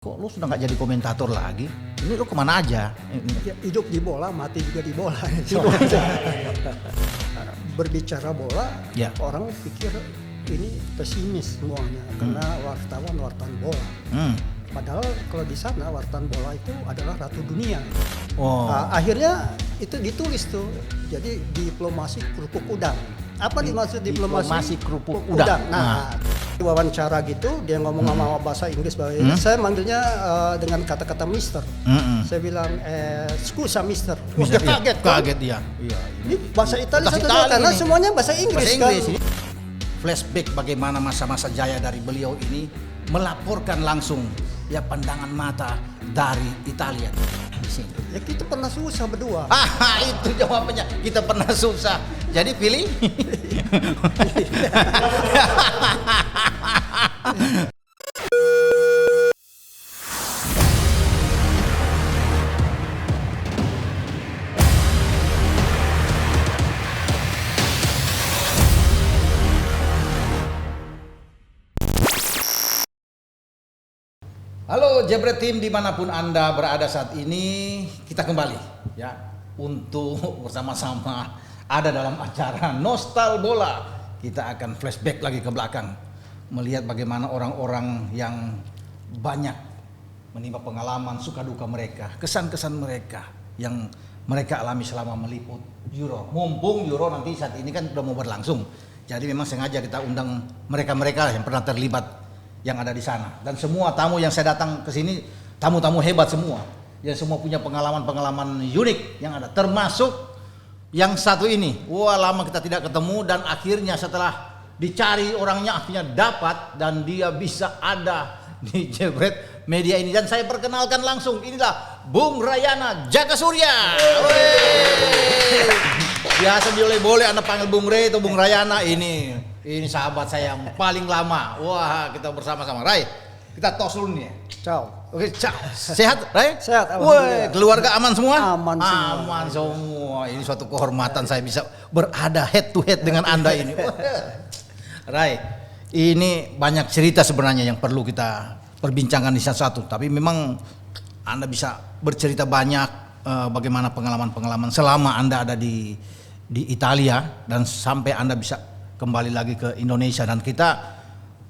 Kok lu sudah nggak jadi komentator lagi? Ini lu kemana aja? Ya, hidup di bola, mati juga di bola. Berbicara bola, Ya. orang pikir ini pesimis semuanya karena wartawan bola. Padahal kalau di sana wartawan bola itu adalah ratu dunia. Oh. Nah, akhirnya itu ditulis tuh. Jadi diplomasi kerupuk udang. Apa dimaksud Diplomasi kerupuk udang. Nah, diwawancara gitu dia ngomong sama bahasa Inggris saya manggilnya dengan kata-kata Mister. Saya bilang scusa Mister. Mister, Dia iya. kaget kan? Kaget dia. Iya. Ini bahasa Italia Bahasa satu Italia karena ini. semuanya bahasa Inggris, Bahasa Inggris. kan. Flashback bagaimana masa-masa jaya dari beliau ini melaporkan langsung ya pandangan mata dari Italia di sini. Ya kita pernah susah berdua. Itu jawabannya. Kita pernah susah. Jadi pilih. Halo Jebret Team dimanapun Anda berada saat ini, kita kembali ya untuk bersama-sama ada dalam acara Nostal Bola. Kita akan flashback lagi ke belakang, melihat bagaimana orang-orang yang banyak menimba pengalaman suka duka mereka, kesan-kesan mereka yang mereka alami selama meliput Euro. Mumpung Euro nanti saat ini kan sudah mau berlangsung, jadi memang sengaja kita undang mereka-mereka yang pernah terlibat yang ada di sana, dan semua tamu yang saya datang ke sini tamu-tamu hebat semua, yang semua punya pengalaman-pengalaman unik yang ada, termasuk yang satu ini. Wah, lama kita tidak ketemu dan akhirnya setelah dicari orangnya akhirnya dapat dan dia bisa ada di Jebret Media ini, dan saya perkenalkan langsung, inilah Bung Rayana Jagasurya. Biasa boleh Anda panggil Bung Ray atau Bung Rayana. Ini sahabat saya yang paling lama. Wah, kita bersama-sama. Ray, kita tos dulu nih. Ciao. Oke, ciao. Sehat, Ray? Sehat, Woi, alhamdulillah. keluarga aman semua? Aman semua. Aman semua. Ini suatu kehormatan saya bisa berada head to head dengan Anda ini. Ray, ini banyak cerita sebenarnya yang perlu kita perbincangkan di satu-satu. Tapi memang Anda bisa bercerita banyak bagaimana pengalaman-pengalaman selama Anda ada di Italia dan sampai Anda bisa kembali lagi ke Indonesia, dan kita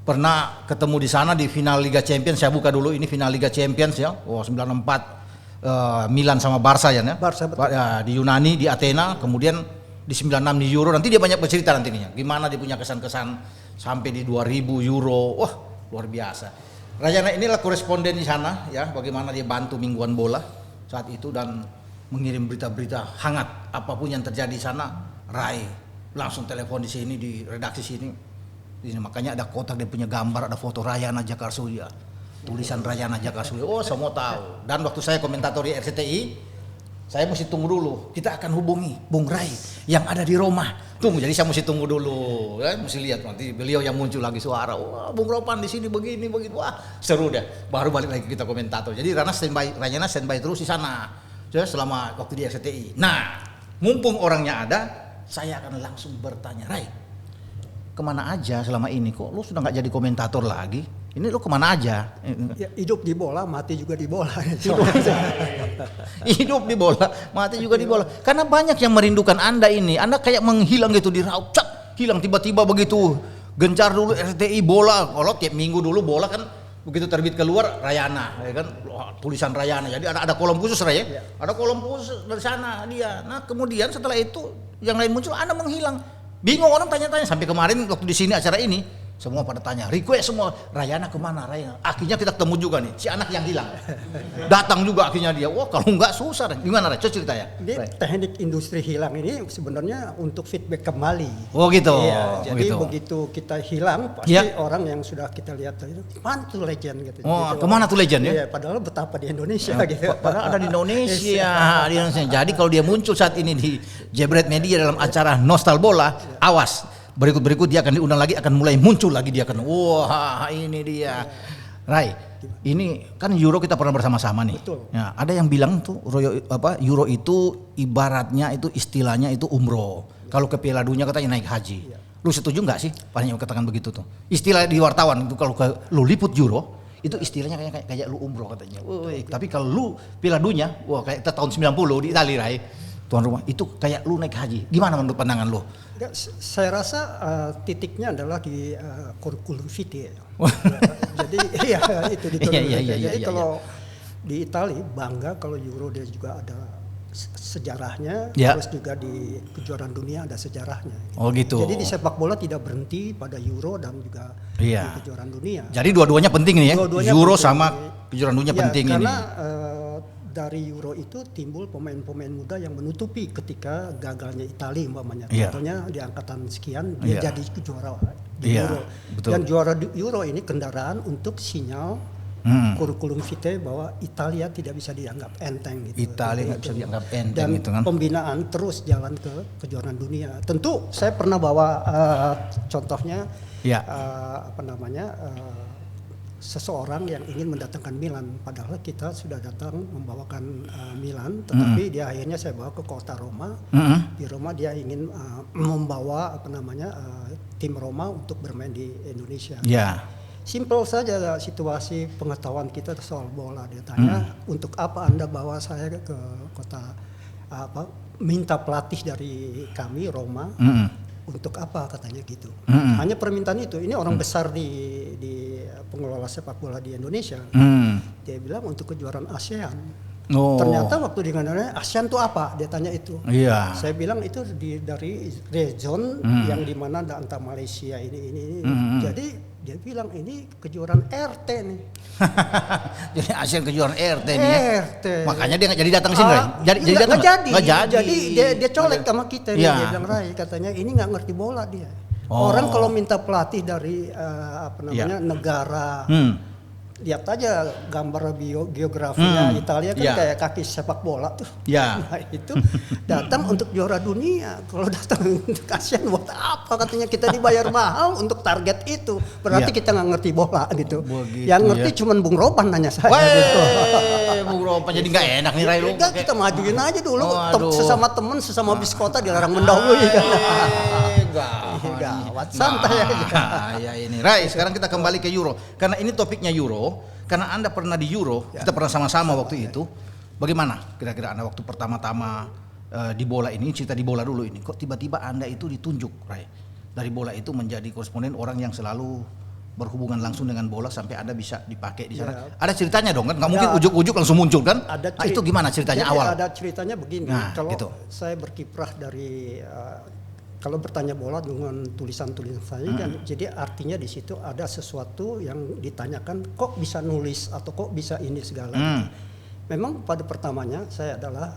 pernah ketemu di sana di final Liga Champions. Saya buka dulu, ini final Liga Champions ya. 94 Milan sama Barca ya. Barca, betul. Ya, di Yunani, di Athena, kemudian di 96 di Euro. Nanti dia banyak bercerita nantinya. Gimana dia punya kesan-kesan sampai di 2000 Euro. Wah, luar biasa. Rayana inilah koresponden di sana ya, bagaimana dia bantu mingguan bola saat itu dan mengirim berita-berita hangat apapun yang terjadi di sana. Ray langsung telepon di sini, di redaksi sini. Makanya ada kotak, dia punya gambar, ada foto Rayana Jagasurya, tulisan Rayana Jagasurya. Oh, semua tahu. Dan waktu saya komentator di RCTI, saya mesti tunggu dulu. Kita akan hubungi Bung Ray yang ada di Roma. Tunggu, jadi saya mesti tunggu dulu. Ya, mesti lihat nanti beliau yang muncul lagi suara. Wah, Bung Ropan di sini begini begitu. Wah, seru deh. Baru balik lagi kita komentator. Jadi Rayana standby terus di sana. Ya, selama waktu di RCTI. Nah, mumpung orangnya ada, saya akan langsung bertanya, Ray, kemana aja selama ini? Kok lu sudah nggak jadi komentator lagi? Ini lu kemana aja? Ya, hidup di bola, mati juga di bola. Hidup di bola, mati juga di bola. Karena banyak yang merindukan Anda ini. Anda kayak menghilang gitu di raup, hilang tiba-tiba begitu. Gencar dulu RCTI bola. Kalau tiap minggu dulu bola kan begitu terbit keluar Rayana, ya kan, tulisan Rayana. Jadi ada kolom khusus, Ray, ya? Ada kolom khusus dari sana dia. Nah, kemudian setelah itu yang lain muncul, Anda menghilang. Bingung, orang tanya-tanya sampai kemarin waktu di sini acara ini, semua pada tanya, request semua, Rayana kemana Rayana? Akhirnya kita ketemu juga nih, si anak yang hilang. Datang juga akhirnya dia. Wah, kalau enggak susah. Gimana, Ray? Coba cerita ya. Jadi teknik industri hilang ini sebenarnya untuk feedback kembali. Oh gitu. Iya, jadi gitu. begitu kita hilang, pasti Ya. orang yang sudah kita lihat itu, mana tuh legend gitu. Oh, Gitu. kemana tuh legend ya? Iya, padahal betapa di Indonesia gitu. Padahal ada di Indonesia, di Indonesia. Jadi kalau dia muncul saat ini di Jebret Media dalam acara Nostal Bola, awas. Berikut dia akan diundang lagi, akan mulai muncul lagi dia akan. Wah, ini dia. Ray, ini kan Euro kita pernah bersama-sama nih. Betul. Ya, ada yang bilang tuh Euro itu ibaratnya itu istilahnya itu umroh. Kalau ke Piala Dunia katanya naik haji. Lu setuju nggak sih? Banyak yang katakan begitu tuh. Istilah di wartawan itu kalau lu liput Euro Itu istilahnya kayak lu umroh katanya. Woi, tapi kalau lu Piala Dunia, wah kayak kita tahun 90 di Italia, Rai. Tuan rumah itu kayak lu naik haji. Gimana menurut pandangan lu? Saya rasa titiknya adalah di kurikulum vitae. Jadi ya itu jadi kalau di Italia bangga kalau Euro dia juga ada sejarahnya, terus juga di kejuaraan dunia ada sejarahnya. Oh gitu. Jadi di sepak bola tidak berhenti pada Euro dan juga di kejuaraan dunia. Jadi dua-duanya penting nih ya. Euro penting. Sama kejuaraan dunia penting karena, ini. Dari Euro itu timbul pemain-pemain muda yang menutupi ketika gagalnya Italia umpamanya. Contohnya di angkatan sekian dia jadi juara di Euro. Betul. Dan juara Euro ini kendaraan untuk sinyal kurikulum vitae bahwa Italia tidak bisa dianggap enteng gitu. Italia nggak bisa dianggap enteng dan gitu kan. Pembinaan terus jalan ke kejuaraan dunia. Tentu saya pernah bawa contohnya seseorang yang ingin mendatangkan Milan, padahal kita sudah datang membawakan Milan, tetapi dia akhirnya saya bawa ke kota Roma. Di Roma dia ingin membawa tim Roma untuk bermain di Indonesia. Simpel saja situasi pengetahuan kita soal bola. Dia tanya, untuk apa Anda bawa saya ke kota minta pelatih dari kami Roma? Untuk apa katanya gitu. Hanya permintaan itu. Ini orang besar di pengelola sepak bola di Indonesia. Dia bilang untuk kejuaraan ASEAN. Ternyata waktu di Indonesia ASEAN itu apa? Dia tanya itu. Saya bilang itu dari region yang dimana ada antara Malaysia ini. Jadi dia bilang ini kejuaraan RT nih. Jadi ASEAN kejuaraan RT nih ya. RT. Makanya dia nggak jadi datang sini, Rai. Nggak jadi. Jadi dia colek sama kita nih. Dia bilang, Rai, katanya ini nggak ngerti bola dia. Orang kalau minta pelatih dari negara, lihat aja gambar geografinya Italia kan kayak kaki sepak bola tuh. Nah itu datang untuk juara dunia. Kalau datang untuk ASEAN buat apa? Katanya kita dibayar mahal untuk target itu. Berarti kita nggak ngerti bola gitu. Yang ngerti cuman Bung Ropan nanya saya. Gitu. Bung Ropan jadi nggak enak nih Rai lu. Kita majuin aja dulu. Sesama teman, sesama bis kota dilarang mendahului kan. Gawat, santai aja. Ya ini Rai, sekarang kita kembali ke Euro. Karena ini topiknya Euro. Karena Anda pernah di Euro, kita pernah sama-sama waktu itu. Bagaimana kira-kira Anda waktu pertama-tama di bola ini, cerita di bola dulu ini. Kok tiba-tiba Anda itu ditunjuk, Rai? Dari bola itu menjadi koresponden orang yang selalu berhubungan langsung dengan bola sampai Anda bisa dipakai di sana. Ada ceritanya dong kan? Nggak mungkin ujuk-ujuk langsung muncul kan? Itu gimana ceritanya awal? Ada ceritanya begini. Kalau gitu. Saya berkiprah dari kalau bertanya bola dengan tulisan-tulisan saya kan, jadi artinya di situ ada sesuatu yang ditanyakan, kok bisa nulis atau kok bisa ini segala. Memang pada pertamanya saya adalah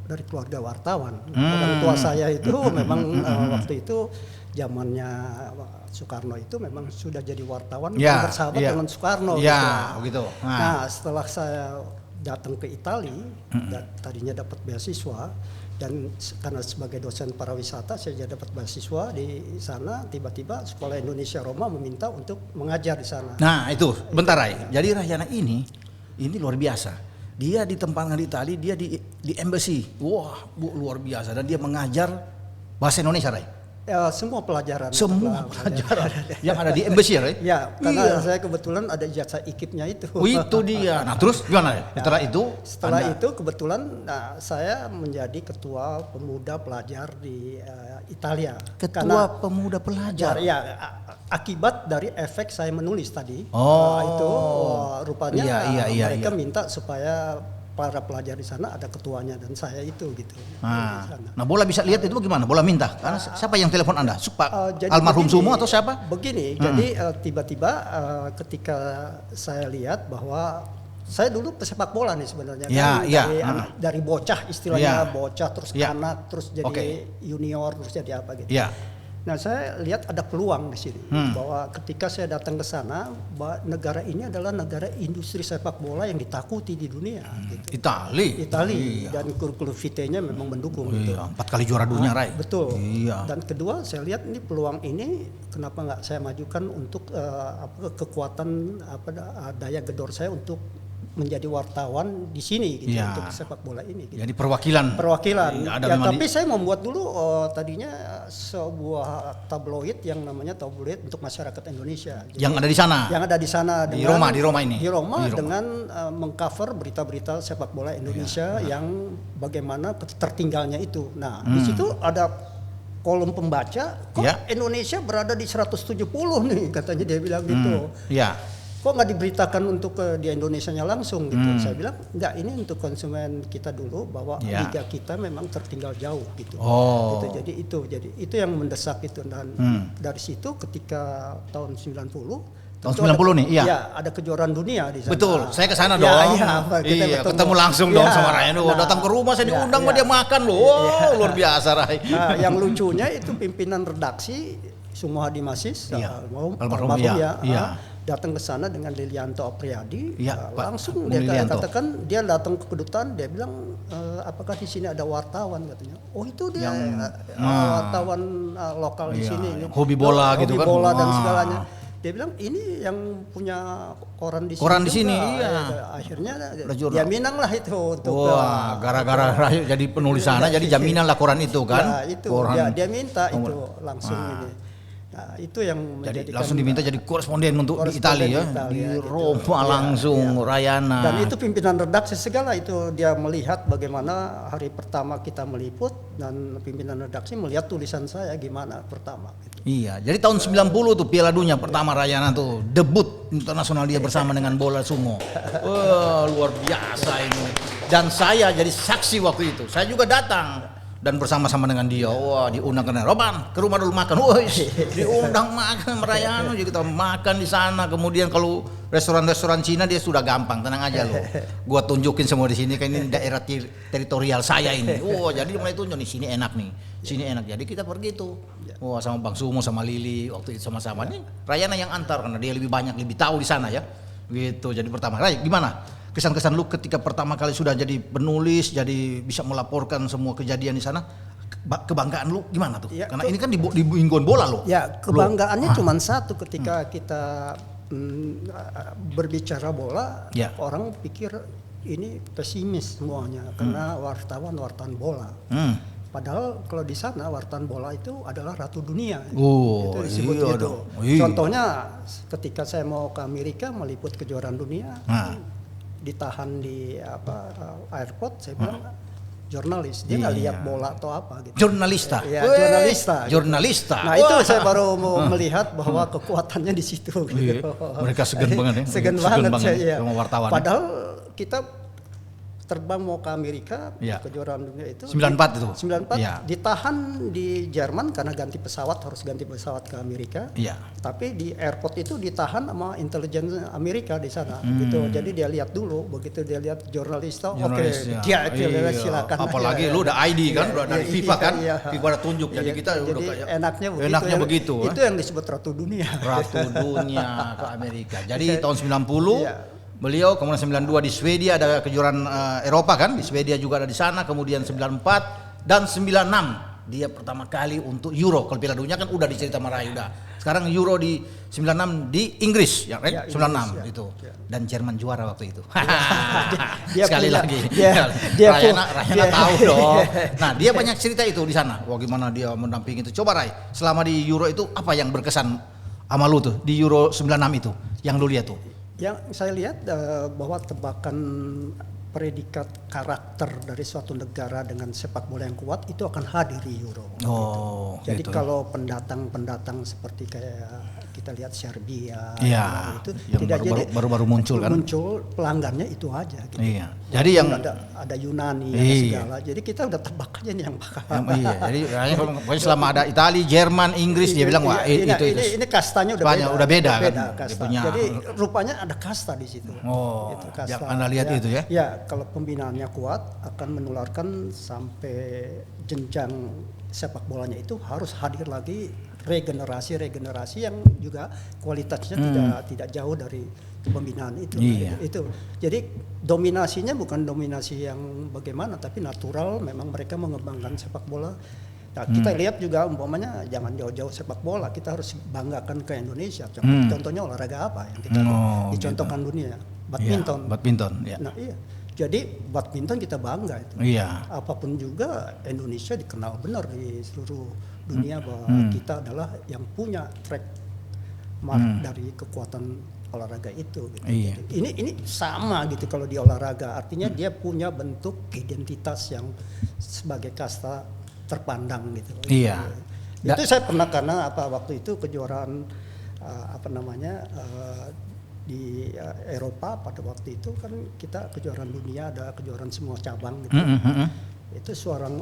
dari keluarga wartawan. Orang tua saya itu memang waktu itu zamannya Soekarno itu memang sudah jadi wartawan bersahabat dengan Soekarno. Gitu. Nah setelah saya datang ke Italia, tadinya dapat beasiswa. Dan karena sebagai dosen pariwisata saya dapat beasiswa di sana, tiba-tiba Sekolah Indonesia Roma meminta untuk mengajar di sana. Nah itu, bentar Rai. Jadi Rahyana ini luar biasa. Dia ditempatkan di Italia, dia di embassy. Wah, luar biasa. Dan dia mengajar bahasa Indonesia, Rai. Semua pelajaran. Yang ada di embassy ya, Rai? Ya, karena saya kebetulan ada ijazah IKIP-nya itu. Itu dia. Nah terus gimana ya? Setelah itu kebetulan saya menjadi ketua pemuda pelajar di Italia. Ketua pemuda pelajar? Ya, akibat dari efek saya menulis tadi. Itu rupanya mereka minta supaya para pelajar di sana ada ketuanya dan saya itu gitu. Nah bola bisa lihat itu gimana? Bola minta? Karena siapa yang telepon Anda? Almarhum Sumo atau siapa? Begini, jadi tiba-tiba ketika saya lihat bahwa saya dulu pesepak bola nih sebenarnya dari bocah istilahnya bocah terus anak terus jadi junior terus jadi apa gitu. Nah saya lihat ada peluang di sini bahwa ketika saya datang ke sana, bahwa negara ini adalah negara industri sepak bola yang ditakuti di dunia. Gitu. Italia dan kurikulum vitae-nya memang mendukung. Gitu. 4 kali juara dunia, Rai. Betul. Dan kedua saya lihat ini peluang ini kenapa nggak saya majukan untuk kekuatan daya gedor saya untuk menjadi wartawan di sini gitu Ya. untuk sepak bola ini. Gitu. Jadi perwakilan. Perwakilan. Ada Ya, memang tapi saya membuat dulu tadinya sebuah tabloid yang namanya tabloid untuk masyarakat Indonesia. Jadi, yang ada di sana. yang ada di sana Di dengan, Roma ini. Di Roma Di Roma. dengan mengcover berita-berita sepak bola Indonesia yang bagaimana tertinggalnya itu. Nah, di situ ada kolom pembaca, kok Ya. Indonesia berada di 170 nih katanya, dia bilang gitu. Ya. Kok nggak diberitakan untuk di Indonesianya langsung gitu? Saya bilang enggak, ini untuk konsumen kita dulu, bahwa Ya. liga kita memang tertinggal jauh gitu. Oh. Jadi itu yang mendesak itu, dan dari situ ketika tahun 90 Tahun tentu 90 nih, iya. Ya, ada kejuaraan dunia di sana. Betul, saya ke sana Ya, dong. iya, kita Iya, ketemu langsung dong sama Ryan. Datang ke rumah saya diundang sama dia makan loh. Wow, luar biasa Ray. Nah, yang lucunya itu pimpinan redaksi Sumo Hadi Masis, Iya. almarhum Iya. Iya. datang ke sana dengan Lilianto Apriyadi. Iya, Pak. Langsung Bung dia Lilianto. katakan, dia datang ke kedutaan, dia bilang apakah di sini ada wartawan katanya. Oh, itu dia wartawan lokal di Iya, sini. yang hobi bola gitu kan. Hobi bola dan Wah. segalanya. Dia bilang ini yang punya koran di sini. Koran di juga. sini, iya. Akhirnya jurnal. jaminan lah itu untuk. Wah, gara-gara Ray jadi penulis sana, jadi jaminan lah koran itu kan. Ya, itu Koran. dia minta itu langsung ini. Nah, itu yang Jadi menjadikan langsung diminta jadi koresponden untuk di koresponden Italia ya. Italia, Di gitu. Roma Iya, langsung, Rayana. Dan itu pimpinan redaksi segala itu, dia melihat bagaimana hari pertama kita meliput, dan pimpinan redaksi melihat tulisan saya gimana pertama gitu. Iya, jadi tahun 90 tuh Piala Dunia pertama Rayana tuh debut internasional dia bersama dengan bola sumo. Wah, luar biasa ini. Dan saya jadi saksi waktu itu. Saya juga datang dan bersama-sama dengan dia. Wah, diundang ke Roban, ke rumah dulu makan. Wah, diundang makan Rayana, jadi kita makan di sana. Kemudian kalau restoran-restoran Cina dia sudah gampang, tenang aja loh. Gua tunjukin semua di sini, kan ini daerah teritorial saya ini. Wah, jadi mulai tunjuk nih, sini enak nih. Sini enak. Jadi kita pergi tuh. Wah, sama Bang Sumo sama Lili waktu itu sama-sama nih. Rayana yang antar karena dia lebih banyak, lebih tahu di sana ya. Gitu. Jadi pertama, Ray, gimana? Kesan-kesan lu ketika pertama kali sudah jadi penulis, jadi bisa melaporkan semua kejadian di sana, kebanggaan lu gimana tuh? Ya, Karena ini kan di Binggon bola loh. Ya, kebanggaannya cuma satu ketika kita berbicara bola, Ya. orang pikir ini pesimis semuanya karena wartawan bola. Padahal kalau di sana wartawan bola itu adalah ratu dunia. Oh, itu disebut iya gitu. dong. Iya. Contohnya ketika saya mau ke Amerika meliput kejuaraan dunia, ditahan di airport, saya bilang jurnalis, dia nggak lihat bola atau apa gitu. Jurnalista. Ya, Weh, jurnalista. Gitu. Jurnalista. Nah, itu saya baru mau melihat bahwa kekuatannya di situ. Iya, Gitu. mereka segen banget ya. Segan Segan banget banget saya. sama wartawan. Padahal kita terbang mau ke Amerika, Ya. kejuaraan dunia itu 94 itu. 94 Ya. ditahan di Jerman karena harus ganti pesawat ke Amerika. Iya. Tapi di airport itu ditahan sama intelijen Amerika di sana gitu. Jadi dia lihat dulu, begitu dia lihat jurnalis oke, Jurnalis, ya. dia Iya. silakan. Apalagi aja. lu udah ID kan, udah dari Iya, FIFA kan. iya. FIFA udah tunjuk, jadi kita udah Jadi kayak enaknya begitu. begitu. Itu yang disebut ratu dunia. Ratu dunia ke Amerika. Jadi tahun 90 Iya. beliau, kemudian 92 di Swedia ada kejuaraan Eropa kan, di Swedia juga ada di sana, kemudian 94 dan 96 dia pertama kali untuk Euro. Kalau Piala Dunia kan udah dicerita sama Ray udah. Sekarang Euro di 96 di Inggris ya, right? Ya, 96 Inggris, ya. itu. Ya. Dan Jerman juara waktu itu. Dia Sekali punya- lagi. dia Rayana dia- tahu dong. Nah, dia banyak cerita itu di sana. Wah, gimana dia mendampingi itu. Coba Ray, selama di Euro itu apa yang berkesan sama lu tuh di Euro 96 itu yang lu lihat tuh? Yang saya lihat bahwa tebakan predikat karakter dari suatu negara dengan sepak bola yang kuat itu akan hadir di Euro. Oh, Jadi gitu. kalau pendatang seperti kayak kita lihat Serbia, Iya, itu yang tidak baru muncul kan? Muncul pelanggannya itu aja. Gitu. Iya. Jadi yang ada Yunani, ada Iya. segala. Jadi kita udah tebak aja nih yang bakal. iya, jadi pokoknya selama ada Italia, Jerman, Inggris dia bilang wah Iya, itu. ini kastanya udah Banyak, beda. udah beda kan? Dia Kasta. punya- Jadi rupanya ada kasta di situ. Oh, Itu kasta. yang Anda lihat itu ya? Ya, kalau pembinaannya kuat akan menularkan sampai jenjang sepak bolanya itu harus hadir lagi regenerasi yang juga kualitasnya tidak jauh dari pembinaan itu. Iya. Itu. Jadi dominasinya bukan dominasi yang bagaimana, tapi natural. Memang mereka mengembangkan sepak bola Nah, kita lihat juga umpamanya jangan jauh-jauh sepak bola, kita harus banggakan ke Indonesia. Contohnya olahraga apa yang kita dicontohkan dunia? Badminton. Ya, badminton. Ya. Nah iya, jadi badminton kita bangga itu. Iya. Apapun juga Indonesia dikenal benar di seluruh dunia bahwa kita adalah yang punya track mark dari kekuatan olahraga itu. Gitu. Iya. Ini sama gitu kalau di olahraga, artinya dia punya bentuk identitas yang sebagai kasta terpandang gitu. Iya. Itu saya pernah karena waktu itu kejuaraan di Eropa pada waktu itu kan kita kejuaraan dunia, ada kejuaraan semua cabang gitu. Itu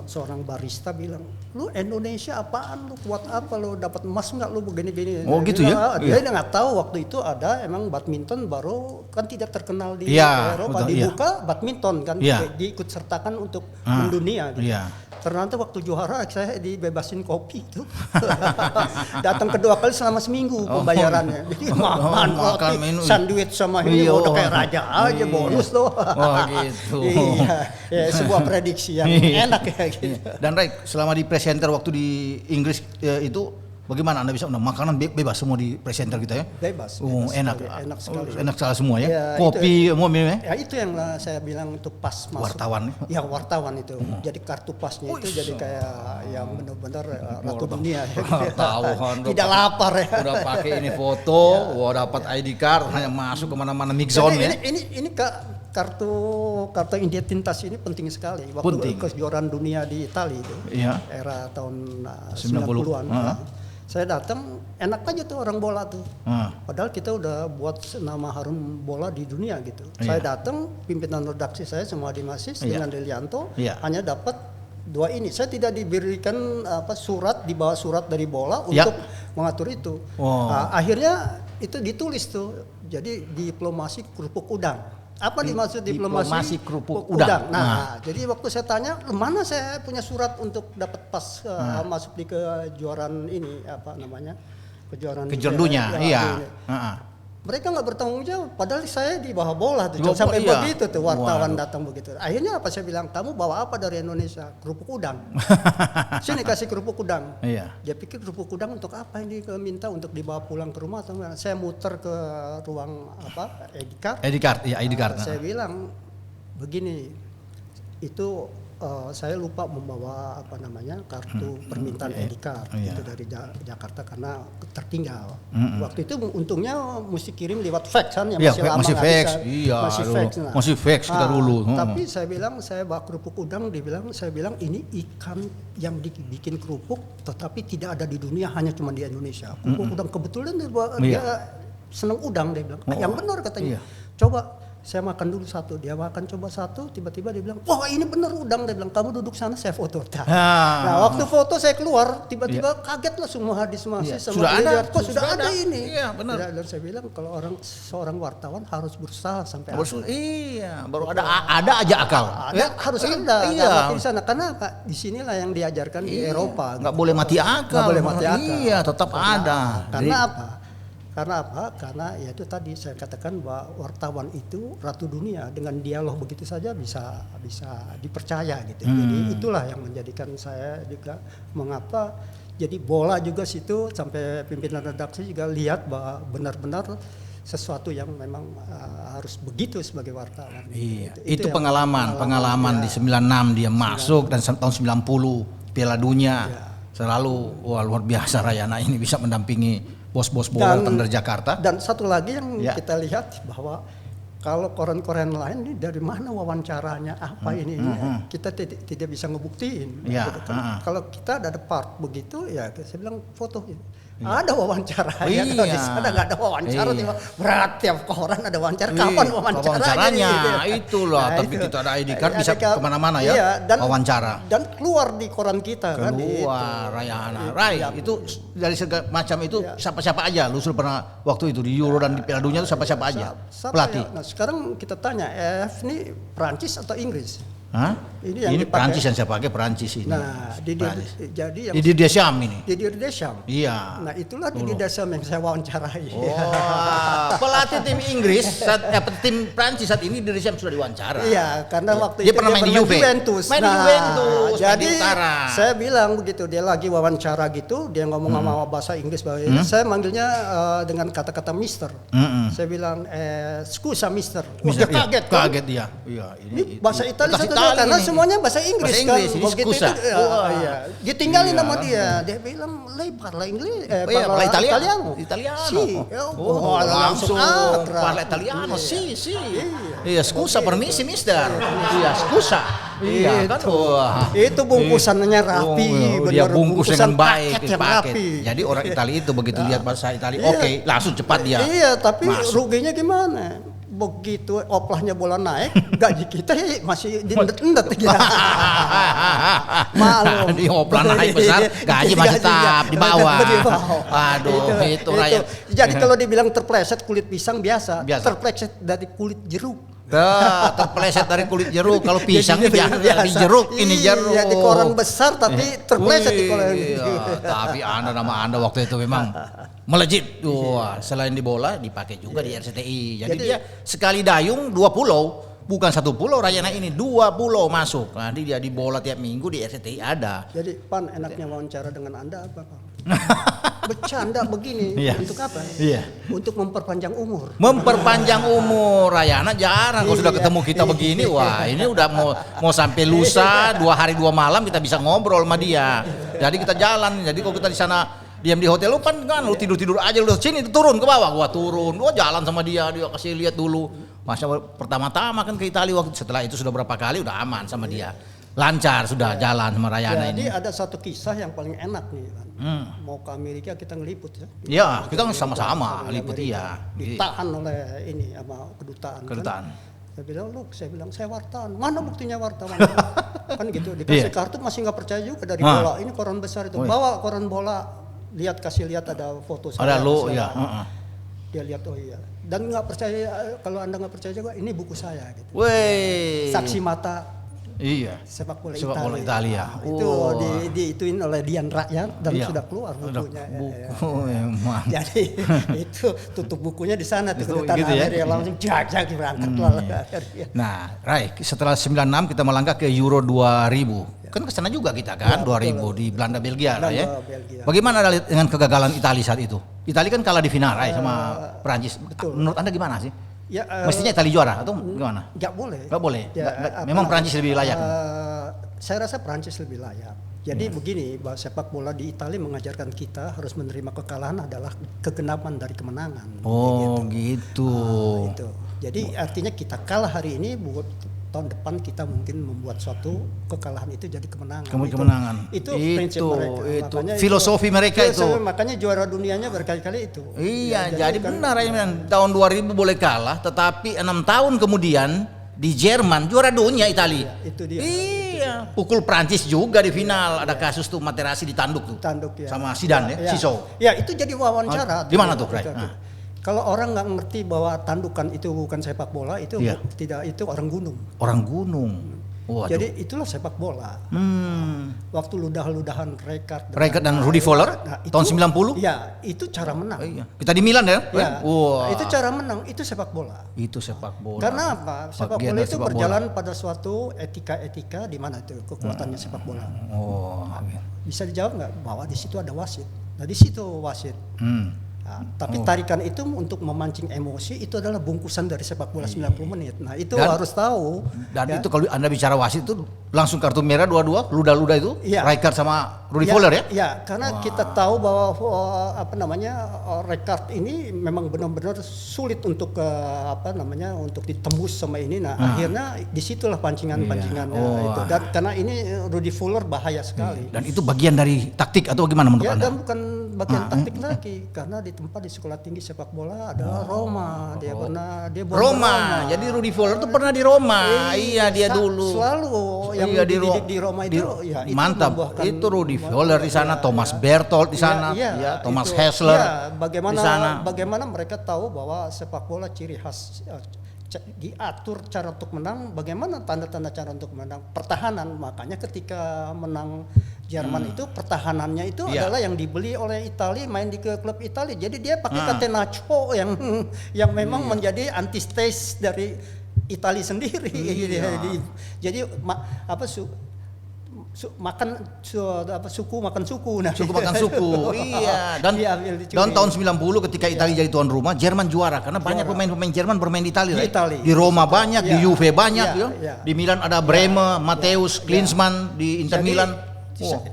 seorang barista bilang, lu Indonesia apaan, lu kuat apa, lu dapat emas nggak, lu begini-begini. Oh gitu ya? Dia nggak tahu waktu itu ada emang badminton baru kan tidak terkenal di ya, Eropa, betul, dibuka badminton kan, diikut sertakan untuk mendunia gitu. Ya. Ternyata waktu juara saya dibebasin kopi itu. Datang kedua kali selama seminggu pembayarannya. Jadi makan kopi, sandwich sama ini udah kayak raja aja, bonus loh. Oh gitu. Iya, ya, sebuah prediksi yang enak ya gitu. Dan Ray, selama di presenter waktu di Inggris itu bagaimana Anda bisa makanan bebas semua di presenter kita ya? Bebas. Enak. Enak sekali. Enak sekali semua ya. Ya kopi, mau minum ya? Ya itu yang saya bilang itu pas masuk. Wartawan. Ya wartawan itu. Jadi kartu pasnya itu jadi kayak yang benar-benar ratu dunia. Wartawan. Tidak lapar ya. Udah pakai ini foto, dapat ID card, hanya masuk kemana-mana mix zone ya. Ini kartu identitas ini penting sekali. Waktu kejuaraan dunia di Italia itu, era tahun 90-an. Saya datang, enak aja tuh orang bola tuh. Padahal kita udah buat nama harum bola di dunia gitu. Saya datang, pimpinan redaksi saya semua di Masis dengan Delianto, hanya dapat 2 ini. Saya tidak diberikan surat, dibawa surat dari bola untuk mengatur itu. Akhirnya itu ditulis tuh, jadi diplomasi kerupuk udang. Apa dimaksud diplomasi kerupuk udang? Nah, jadi waktu saya tanya, mana saya punya surat untuk dapat pas masuk di kejuaraan ini, kejuaraan dunia, iya. Mereka nggak bertanggung jawab, padahal saya di bawah bola tuh, sampai begitu tuh wartawan datang begitu. Akhirnya apa saya bilang, kamu bawa apa dari Indonesia? Kerupuk udang. Sini kasih kerupuk udang. Iya. Dia pikir kerupuk udang untuk apa ini, minta untuk dibawa pulang ke rumah atau enggak. Saya muter ke ruang ID card. Saya bilang begini, itu saya lupa membawa kartu permintaan ID card itu dari Jakarta karena tertinggal. Waktu itu untungnya mesti kirim lewat fax kan, yang masih lama nggak bisa. Masih fax kita dulu. Tapi saya bilang saya bawa kerupuk udang, saya bilang ini ikan yang dibikin kerupuk tetapi tidak ada di dunia, hanya cuma di Indonesia. Kerupuk udang kebetulan dia seneng udang, dia bilang. Yang benar katanya. Coba saya makan dulu satu, dia makan coba satu, tiba-tiba dia bilang, wah ini bener udang, dia bilang kamu duduk sana saya foto. Nah waktu foto saya keluar, tiba-tiba kaget lah semua hadis masih sudah ada, sudah ada ini. Iya benar. Dan saya bilang kalau seorang wartawan harus berusaha sampai baru ada aja akal. Harus ada. Iya. Di sana karena disinilah yang diajarkan di Eropa. Nggak boleh mati akal. Iya tetap ada. Karena apa? Karena ya itu tadi saya katakan bahwa wartawan itu ratu dunia, dengan dialog begitu saja bisa dipercaya gitu. Jadi itulah yang menjadikan saya juga mengapa jadi bola juga situ sampai pimpinan redaksi juga lihat bahwa benar-benar sesuatu yang memang harus begitu sebagai wartawan. Iya. Itu pengalaman di 96 dia masuk dan tahun 90 Piala Dunia. Selalu luar biasa Rayana ini bisa mendampingi bos-bos bola datang dari Jakarta. Dan satu lagi yang kita lihat bahwa kalau koran-koran lain ini dari mana wawancaranya apa ini kita tidak bisa ngebuktiin. Gitu kan. Kalau kita ada part begitu ya saya bilang foto. Ada wawancaranya, kalau di sana nggak ada wawancara, berat tiap koran ada wawancara. Kapan wawancaranya? Itulah, tapi kita ada ID card bisa kemana-mana ya, wawancara. Dan keluar di koran kita kan. Keluar, Rayana. Itu dari segala macam itu siapa-siapa aja. Lu sudah pernah waktu itu di Euro dan di Piala Dunia itu siapa-siapa aja pelatih. Nah sekarang kita tanya, ini Prancis atau Inggris? Hah? Ini yang Ini dipakai. Perancis yang saya pakai, Perancis ini. Nah, Perancis. jadi yang Didier Deschamps ini. Didier Deschamps. Iya. Nah, itulah Didier Deschamps yang saya wawancarai. Oh, pelatih tim Inggris, tim Prancis saat ini Didier Deschamps sudah diwawancara. Iya, karena waktu Dia itu pernah main di Juve. Juventus. Main di Juventus, main jadi di Utara. saya bilang begitu, dia lagi wawancara gitu, dia ngomong sama bahasa Inggris, saya manggilnya dengan kata-kata Mister. Saya bilang, scusa Mister. Wah, dia kaget kan? Kaget dia. Iya, Ini bahasa Italia bahasa satu karena ini. semuanya bahasa Inggris, Bahasa Inggris, kan. ini Begitu scusa. itu, iya. Ditinggalin sama dia bilang, lei parla Inggris, parla Italiano. Sì. Oh, langsung akrab. parla Italiano. Sì. Iya, scusa permisi, Mister. Iya, scusa. Iya, kan. Wah. Itu bungkusannya rapi, Dia bener, bungkus dengan baik, paket yang paket. rapi. Jadi orang Italia itu begitu lihat bahasa Italia, Iya. oke, langsung cepat dia. Iya, tapi masuk. ruginya gimana? Begitu oplahnya bola naik, gaji kita masih diendet-endet gitu. Malu. Di oplah naik besar, gaji masih tetap di bawah. Aduh, itu rakyat. Jadi kalau dibilang terpleset kulit pisang biasa. Biasa. terpleset dari kulit jeruk. Terpleset dari kulit jeruk. Kalau pisang ini biasa dari jeruk, ini jeruk. Iya, di koran besar tapi terpleset di koran. Iya, tapi nama anda waktu itu memang melejit. Wah, selain di bola dipakai juga di RCTI. Jadi dia sekali dayung 2 pulau. Bukan 1 pulau Rayana ini, 2 pulau masuk. Nanti dia di bola tiap minggu di RCTI ada. Jadi Pan, enaknya wawancara dengan Anda apa, Pak? Bercanda begini, Iya. untuk apa? Iya. Untuk memperpanjang umur. Memperpanjang umur. Rayana jarang kalau sudah ketemu kita begini, wah ini udah mau sampai lusa 2 hari 2 malam kita bisa ngobrol sama dia. Jadi kita jalan. Jadi kalau kita di sana diam di hotel lu kan lu tidur aja, lu sini turun ke bawah, gua turun, gua jalan sama dia kasih lihat dulu. Masa pertama-tama kan ke Italia, waktu setelah itu sudah berapa kali udah aman sama dia. Lancar sudah jalan sama Rayana Jadi ini. ada satu kisah yang paling enak nih, kan. Mau ke Amerika kita ngeliput ya. Ya, kita kan sama-sama Ke liput Amerika. iya. Ditahan oleh ini sama kedutaan. Kedutaan. Kan. Saya bilang saya wartawan. Mana buktinya wartawan? Kan gitu. Dikasih kartu masih nggak percaya juga dari bola. Ini koran besar itu. Bawa koran bola. Kasih lihat ada foto saya. Ada lu ya. Dia lihat, oh iya. Dan nggak percaya, kalau Anda nggak percaya juga, ini buku saya gitu. Weh. Saksi mata Iya. sepak bola Italia. Nah, itu diituin oleh Dian Rakyat dan sudah keluar bukunya. Buku emang. Jadi itu tutup bukunya di sana tuh Itu tanah gitu ya? Amerika langsung jag berangkat lah. Nah, Rai, setelah 96 kita melangkah ke Euro 2000. Kan ke sana juga kita kan, 2000 di Belanda Belgia, Rai, ya. Belgia. Bagaimana dengan kegagalan Italia saat itu? Italia kan kalah di final, Rai, sama Perancis. betul. Menurut Anda gimana sih? Ya, Mestinya Italia juara atau gimana? nggak boleh. Nggak boleh. Ya, Memang Perancis lebih layak. Saya rasa Perancis lebih layak. Jadi begini, bahwa sepak bola di Italia mengajarkan kita harus menerima kekalahan adalah kegenapan dari kemenangan. Oh, gitu. Itu. Jadi artinya kita kalah hari ini, buat tahun depan kita mungkin membuat suatu kekalahan itu jadi kemenangan. Kemenangan. Itu prinsip mereka. Itu Makanya filosofi mereka itu. Makanya juara dunianya berkali-kali itu. Iya, Ya, jadi kan, benar ya, tahun 2000 boleh kalah, tetapi 6 tahun kemudian di Jerman juara dunia Italia. Iya, itu dia. Iya, pukul Prancis juga di final. Ada kasus tuh Materazzi ditanduk tuh. Tanduk ya. Sama Zidane ya, Siso. Ya, itu jadi wawancara. Di mana tuh, Ray? Itu. Nah. Kalau orang nggak ngerti bahwa tandukan itu bukan sepak bola, itu Iya. tidak, itu orang gunung. Orang gunung. Waduh. Jadi itulah sepak bola. Waktu ludah-ludahan Rijkaard dan Rudi Voller tahun 90? Iya, itu cara menang. Iya. Kita di Milan ya? Ya, Wah. itu cara menang, itu sepak bola. Itu sepak bola. Karena apa? Sepak Bagian bola dari itu sepak berjalan pada suatu etika-etika di mana itu kekuatannya sepak bola. Oh. Bisa dijawab nggak bahwa di situ ada wasit? Nah, di situ wasit. Nah, tapi tarikan itu untuk memancing emosi itu adalah bungkusan dari sepak bola 90 menit. Nah, itu harus tahu. Dan ya. itu kalau Anda bicara wasit itu langsung kartu merah dua-dua, ludah-ludah itu, Iya. Rijkaard sama Rudi Voller ya? Iya, karena kita tahu bahwa Rijkaard ini memang benar-benar sulit untuk untuk ditembus sama ini. Nah, akhirnya disitulah pancingan-pancingannya itu. Dan karena ini Rudi Voller bahaya sekali. Dan itu bagian dari taktik atau gimana menurut Ya, Anda? dan bukan bagian taktik lagi, karena di tempat di sekolah tinggi sepak bola adalah Roma. Dia buat Roma. Jadi Rudi Voller itu pernah di Roma. Iya, dia dulu. Selalu yang Iya, dididik di Roma itu, ya, itu mantap. membuahkan- Itu Rudi Voller di sana, Thomas Berthold di sana, ya, Thomas itu. Hessler Ya, di sana. bagaimana mereka tahu bahwa sepak bola ciri khas diatur cara untuk menang, bagaimana tanda-tanda cara untuk menang, pertahanan. Makanya ketika menang Jerman itu pertahanannya itu adalah yang dibeli oleh Italia, main di klub Italia. Jadi dia pakai Catenaccio yang memang menjadi antitesis dari Italia sendiri. Jadi suku makan suku. Nah, suku makan suku. Iya. Dan tahun 90 ketika Italia jadi tuan rumah, Jerman juara karena banyak pemain-pemain Jerman bermain di Italia. Di Roma banyak, di Juve banyak, di Milan ada Bremer, Matthäus, Klinsmann, di Inter Milan.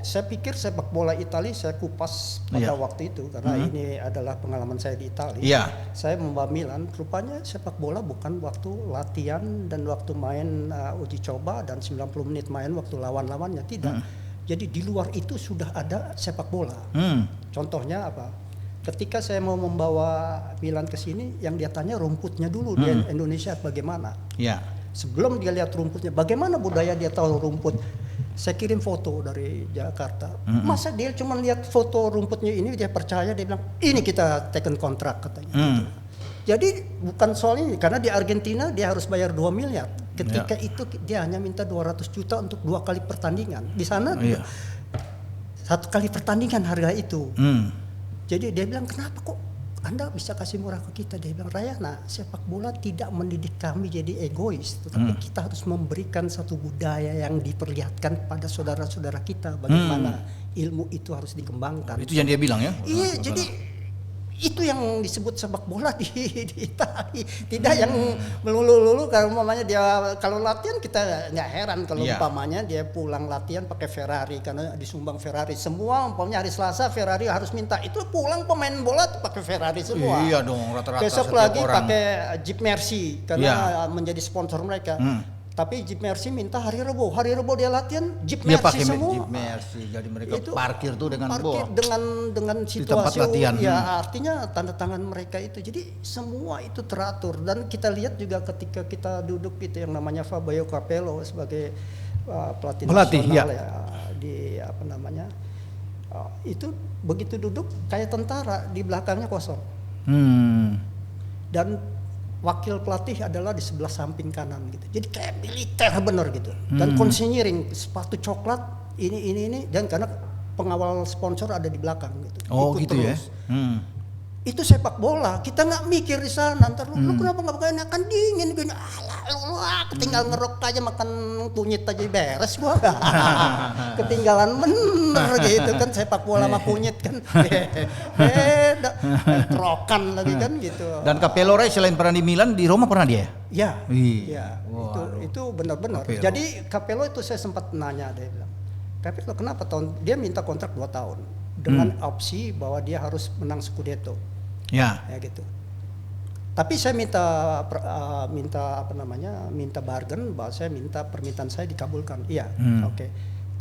Saya pikir sepak bola Italia saya kupas pada waktu itu karena ini adalah pengalaman saya di Italia. Saya membawa Milan, rupanya sepak bola bukan waktu latihan dan waktu main uji coba dan 90 menit main waktu lawan-lawannya, tidak. Jadi di luar itu sudah ada sepak bola. Contohnya apa? Ketika saya mau membawa Milan ke sini, yang dia tanya rumputnya dulu di Indonesia bagaimana. Sebelum dia lihat rumputnya, bagaimana budaya dia tahu rumput. Saya kirim foto dari Jakarta. Masa dia cuma lihat foto rumputnya ini dia percaya, dia bilang ini kita taken kontrak katanya. Gitu. Jadi bukan soal ini, karena di Argentina dia harus bayar 2 miliar. Ketika itu dia hanya minta 200 juta untuk 2 kali pertandingan. Di sana 1 kali pertandingan harga itu. Jadi dia bilang kenapa kok Anda bisa kasih murah ke kita? Dia bilang, Rayana, sepak bola tidak mendidik kami jadi egois, tetapi kita harus memberikan satu budaya yang diperlihatkan pada saudara-saudara kita, bagaimana ilmu itu harus dikembangkan. Itu yang dia bilang ya? Iya, jadi itu yang disebut sepak bola di Italia, tidak yang melulu-lulu. Kalau umpamanya dia kalau latihan kita nggak heran kalau umpamanya dia pulang latihan pakai Ferrari karena disumbang Ferrari semua. Umpamanya hari Selasa Ferrari harus minta, itu pulang pemain bola tuh pakai Ferrari semua. Iya dong, rata-rata. Besok lagi pakai Jeep Mercy karena menjadi sponsor mereka. Tapi Jeep Mercy minta hari Rebo dia latihan Jeep Mercy semua. Jeep Mercy, jadi mereka itu parkir tuh dengan dengan situasi latihan. Ya artinya tanda tangan mereka itu. Jadi semua itu teratur, dan kita lihat juga ketika kita duduk itu yang namanya Fabio Capello sebagai pelatih nasional di apa namanya itu begitu duduk kayak tentara, di belakangnya kosong. Dan wakil pelatih adalah di sebelah samping kanan gitu. Jadi kayak militer bener gitu. Dan konsenyiring sepatu coklat ini dan karena pengawal sponsor ada di belakang gitu. Oh ikut gitu terus. Ya. Itu sepak bola, kita nggak mikir di sana. Ntar lu kenapa nggak pakai kan dingin gini. Ketinggalan ngerok aja, makan kunyit aja beres gua. Ketinggalan bener gitu kan, sepak bola sama kunyit kan beda. Kerokan lagi kan gitu. Dan Capello selain pernah di Milan, di Roma pernah dia? Iya. Itu benar-benar. Jadi Capello itu saya sempat nanya, dia bilang, Capello kenapa dia minta kontrak 2 tahun dengan opsi bahwa dia harus menang Scudetto. Ya gitu. Tapi saya minta bargain, bahwa saya minta permintaan saya dikabulkan. Iya, oke.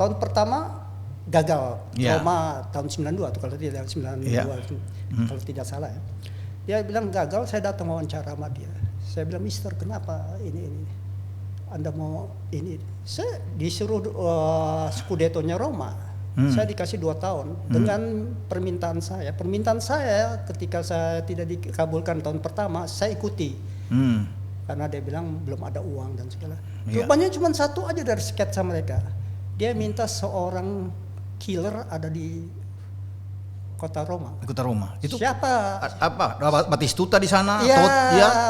Tahun pertama gagal. Roma tahun 92 tuh kalau tidak 92 kalau tidak salah ya. Dia bilang gagal, saya datang wawancara sama dia. Saya bilang, Mister, kenapa ini Anda mau ini? Saya disuruh Scudetto-nya Roma. Saya dikasih 2 tahun dengan permintaan saya. Permintaan saya ketika saya tidak dikabulkan tahun pertama, saya ikuti. Karena dia bilang belum ada uang dan segala. Rupanya cuma satu aja dari sketsa mereka. Dia minta seorang killer ada di kota Roma. Itu siapa? Apa? Batistuta di sana?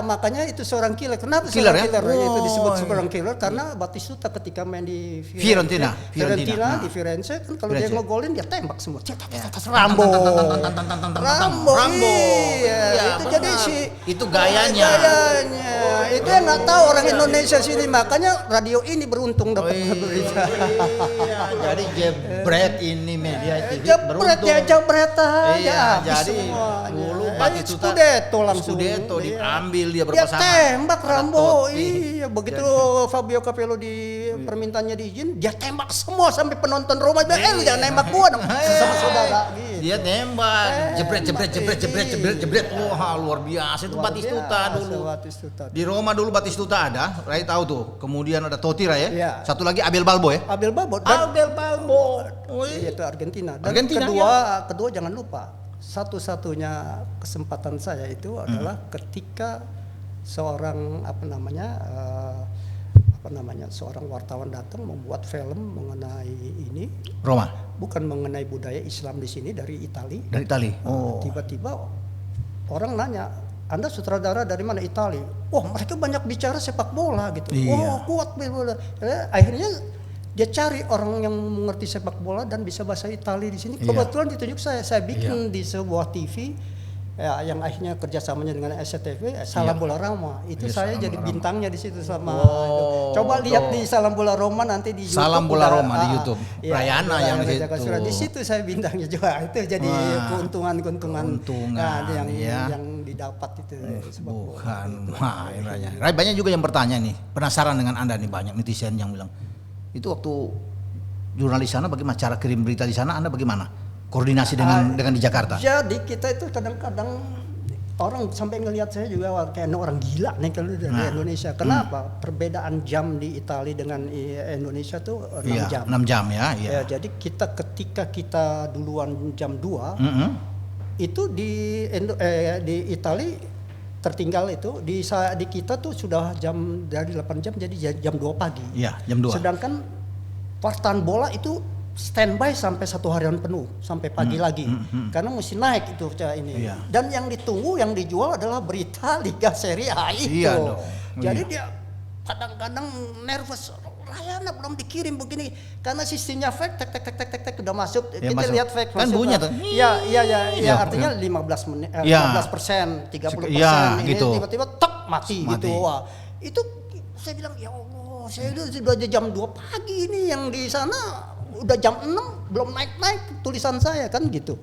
Makanya itu seorang killer. Kenapa seorang killer? Itu disebut seorang killer karena Batistuta ketika main di Fiorentina di Firenze kan kalau dia ngegolin dia tembak semua. Rambo. Iya, itu jadi itu gayanya. Itu yang nggak tahu orang Indonesia sini, makanya radio ini beruntung dapat berita. Jadi jebret ini media TV beruntung. Jebret Iya, jadi dulu Batistuta Scudetto diambil dia berpasangan. Dia tembak Rambo. Iya, begitu Fabio Capello di permintaannya diizin, dia tembak semua sampai penonton Roma bilang, lu jangan nembak gua dong sama saudara. Gitu. Dia nembak, jebret. Wah, luar biasa itu Batistuta dulu. Di Roma dulu Batistuta ada, Rai tahu tuh. Kemudian ada Totti ya. Satu lagi Abel Balbo ya. Abel Balbo. Itu Argentina. Dan kedua jangan lupa, satu-satunya kesempatan saya itu adalah ketika seorang seorang wartawan datang membuat film mengenai ini, Roma. bukan mengenai budaya Islam di sini dari Itali. Dari Itali. Oh. Tiba-tiba orang nanya, Anda sutradara dari mana? Itali. Wah, mereka banyak bicara sepak bola gitu. Iya. Oh, kuat bola. Akhirnya dia cari orang yang mengerti sepak bola dan bisa bahasa Itali di sini. Kebetulan ditunjuk saya bikin di sebuah TV. Ya, yang akhirnya kerjasamanya dengan SCTV, Salam Bola Roma. Itu saya jadi bintangnya di situ sama. Coba lihat di Salam Bola Roma nanti di YouTube. Salam Bola Roma di YouTube. Rayana yang di situ. Di situ saya bintangnya juga. Itu jadi keuntungan yang didapat itu. Bukan. Wah, Ray, banyak juga yang bertanya nih, penasaran dengan Anda nih, banyak netizen yang bilang, itu waktu jurnalis sana bagaimana cara kirim berita di sana, Anda bagaimana? Koordinasi dengan di Jakarta. Jadi kita itu kadang-kadang orang sampai ngelihat saya juga kayak orang gila nih kalau dari Indonesia. Kenapa? Perbedaan jam di Italia dengan Indonesia tuh 6 jam. 6 jam ya. Jadi ketika kita duluan jam 2, itu di Italia tertinggal itu di kita tuh sudah jam dari 8 jam jadi jam 2 pagi. Iya, jam 2. Sedangkan wartawan bola itu standby sampai 1 harian penuh sampai pagi lagi karena mesti naik itu ini. Dan yang ditunggu yang dijual adalah berita Liga Serie A itu. Jadi dia kadang-kadang nervous, Rayana belum dikirim begini karena sistemnya fake tek udah masuk, kita masuk. Lihat fake kan masuk, bunyi tuh. Iya, artinya 15 menit 15%, 30% ini gitu. Tiba-tiba tok mati. Gitu. Wah, itu saya bilang ya Allah, saya sudah jam 2 pagi ini yang di sana udah jam 6 belum naik tulisan saya kan gitu.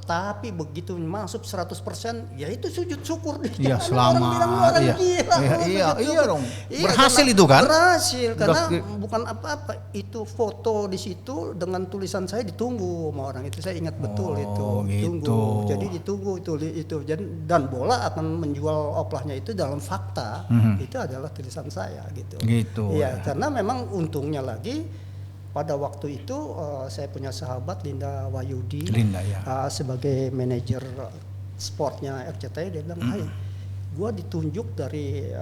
Tapi begitu masuk 100% ya itu sujud syukur. Iya, selamat. Iya dong. Berhasil itu kan? Berhasil karena bukan apa-apa, itu foto di situ dengan tulisan saya ditunggu sama orang itu, saya ingat betul itu. Gitu. Jadi ditunggu itu. Dan bola akan menjual oplahnya itu dalam fakta. Itu adalah tulisan saya gitu. Iya, karena memang untungnya lagi pada waktu itu saya punya sahabat Linda Wayudi, sebagai manajer sportnya RCTI. Dia bilang, "Hai, gua ditunjuk dari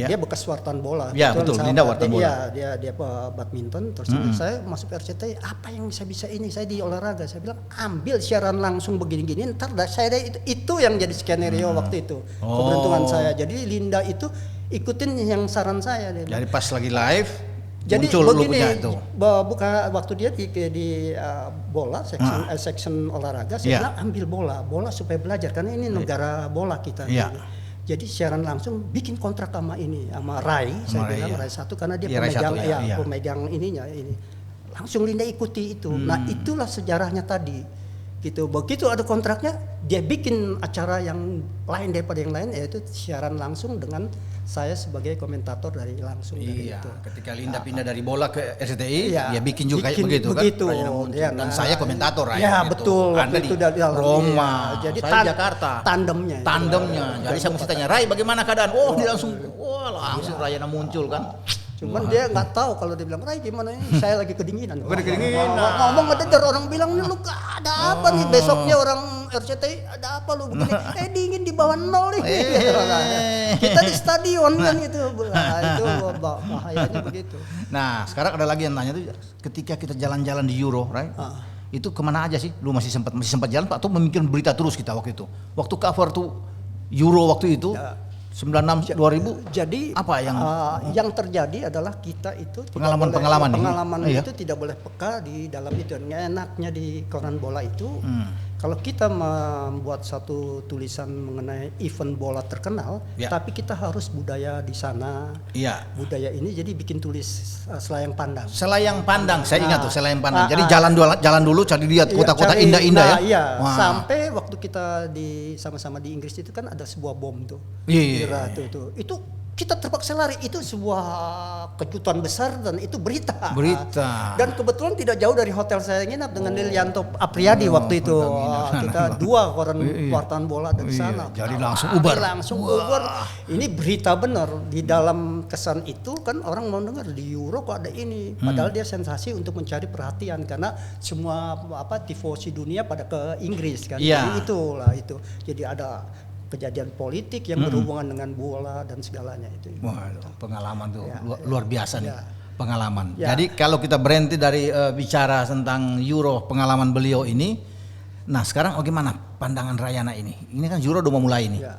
dia bekas wartawan bola." Ya, betul, Linda wartawan bola. Dia badminton. Terus saya masuk RCTI, apa yang saya bisa ini? Saya di olahraga. Saya bilang, ambil siaran langsung begini-gini. Ntar saya itu yang jadi skenario waktu itu. Keberuntungan saya. Jadi Linda itu ikutin yang saran saya. Jadi pas lagi live. Jadi muncul begini, buka waktu dia di bola section olahraga, saya bilang ambil bola supaya belajar karena ini negara bola kita. Jadi siaran langsung bikin kontrak sama Rai, saya bilang Rai 1 karena dia pemegang ininya ini. Langsung Linda ikuti itu. Nah, itulah sejarahnya tadi. Gitu. Begitu ada kontraknya, dia bikin acara yang lain daripada yang lain, yaitu siaran langsung dengan saya sebagai komentator dari dari itu. Ketika Linda pindah dari bola ke RCTI, dia bikin juga kayak begitu kan. Dan saya komentator gitu. Betul. Anda di Roma, jadi saya di Jakarta. Tandemnya. Jadi saya mesti tanya, Rai bagaimana keadaan? Dia langsung Rayana muncul kan. Cuman dia nggak tahu kalau dia bilang, Rai gimana ini? Saya lagi kedinginan. Ngomong ngedengar orang bilang, lu ada apa nih? Besoknya orang RCTI ada apa lu begini? Dingin di bawah 0 nih. Kita di stadion kan itu. Itu bahayanya begitu. Nah, sekarang ada lagi yang nanya tuh, ketika kita jalan-jalan di Euro, Rai, itu kemana aja sih? Lu masih sempat jalan atau memikirkan berita terus kita waktu itu? Waktu cover tuh Euro waktu itu. 96 2000. Jadi apa yang terjadi adalah kita itu pengalaman itu tidak boleh peka di dalam itu. Enaknya di koran bola itu kalau kita membuat satu tulisan mengenai event bola terkenal, tapi kita harus budaya di sana. Budaya ini jadi bikin tulis selayang pandang. Selayang pandang, saya ingat tuh selayang pandang. Jadi jalan dulu cari lihat kota-kota indah-indah ya. Sampai waktu kita sama-sama di Inggris itu kan ada sebuah bom tuh. Itu kita terpaksa lari, itu sebuah kejutan besar dan itu berita. Dan kebetulan tidak jauh dari hotel saya nginap dengan Lilianto Apriyadi waktu itu. Kita 2 koran wartawan bola dari sana. Jadi langsung ubar. Ini berita benar. Di dalam kesan itu kan orang mau dengar di Euro kok ada ini. Padahal dia sensasi untuk mencari perhatian karena semua tifosi dunia pada ke Inggris kan. Jadi itulah itu. Jadi ada kejadian politik yang berhubungan dengan bola dan segalanya itu. Waduh, pengalaman tuh luar biasa nih. Ya. Pengalaman. Ya. Jadi kalau kita berhenti dari bicara tentang Euro, pengalaman beliau ini, nah sekarang bagaimana pandangan Rayana ini? Ini kan Euro udah mau mulai ini. Ya.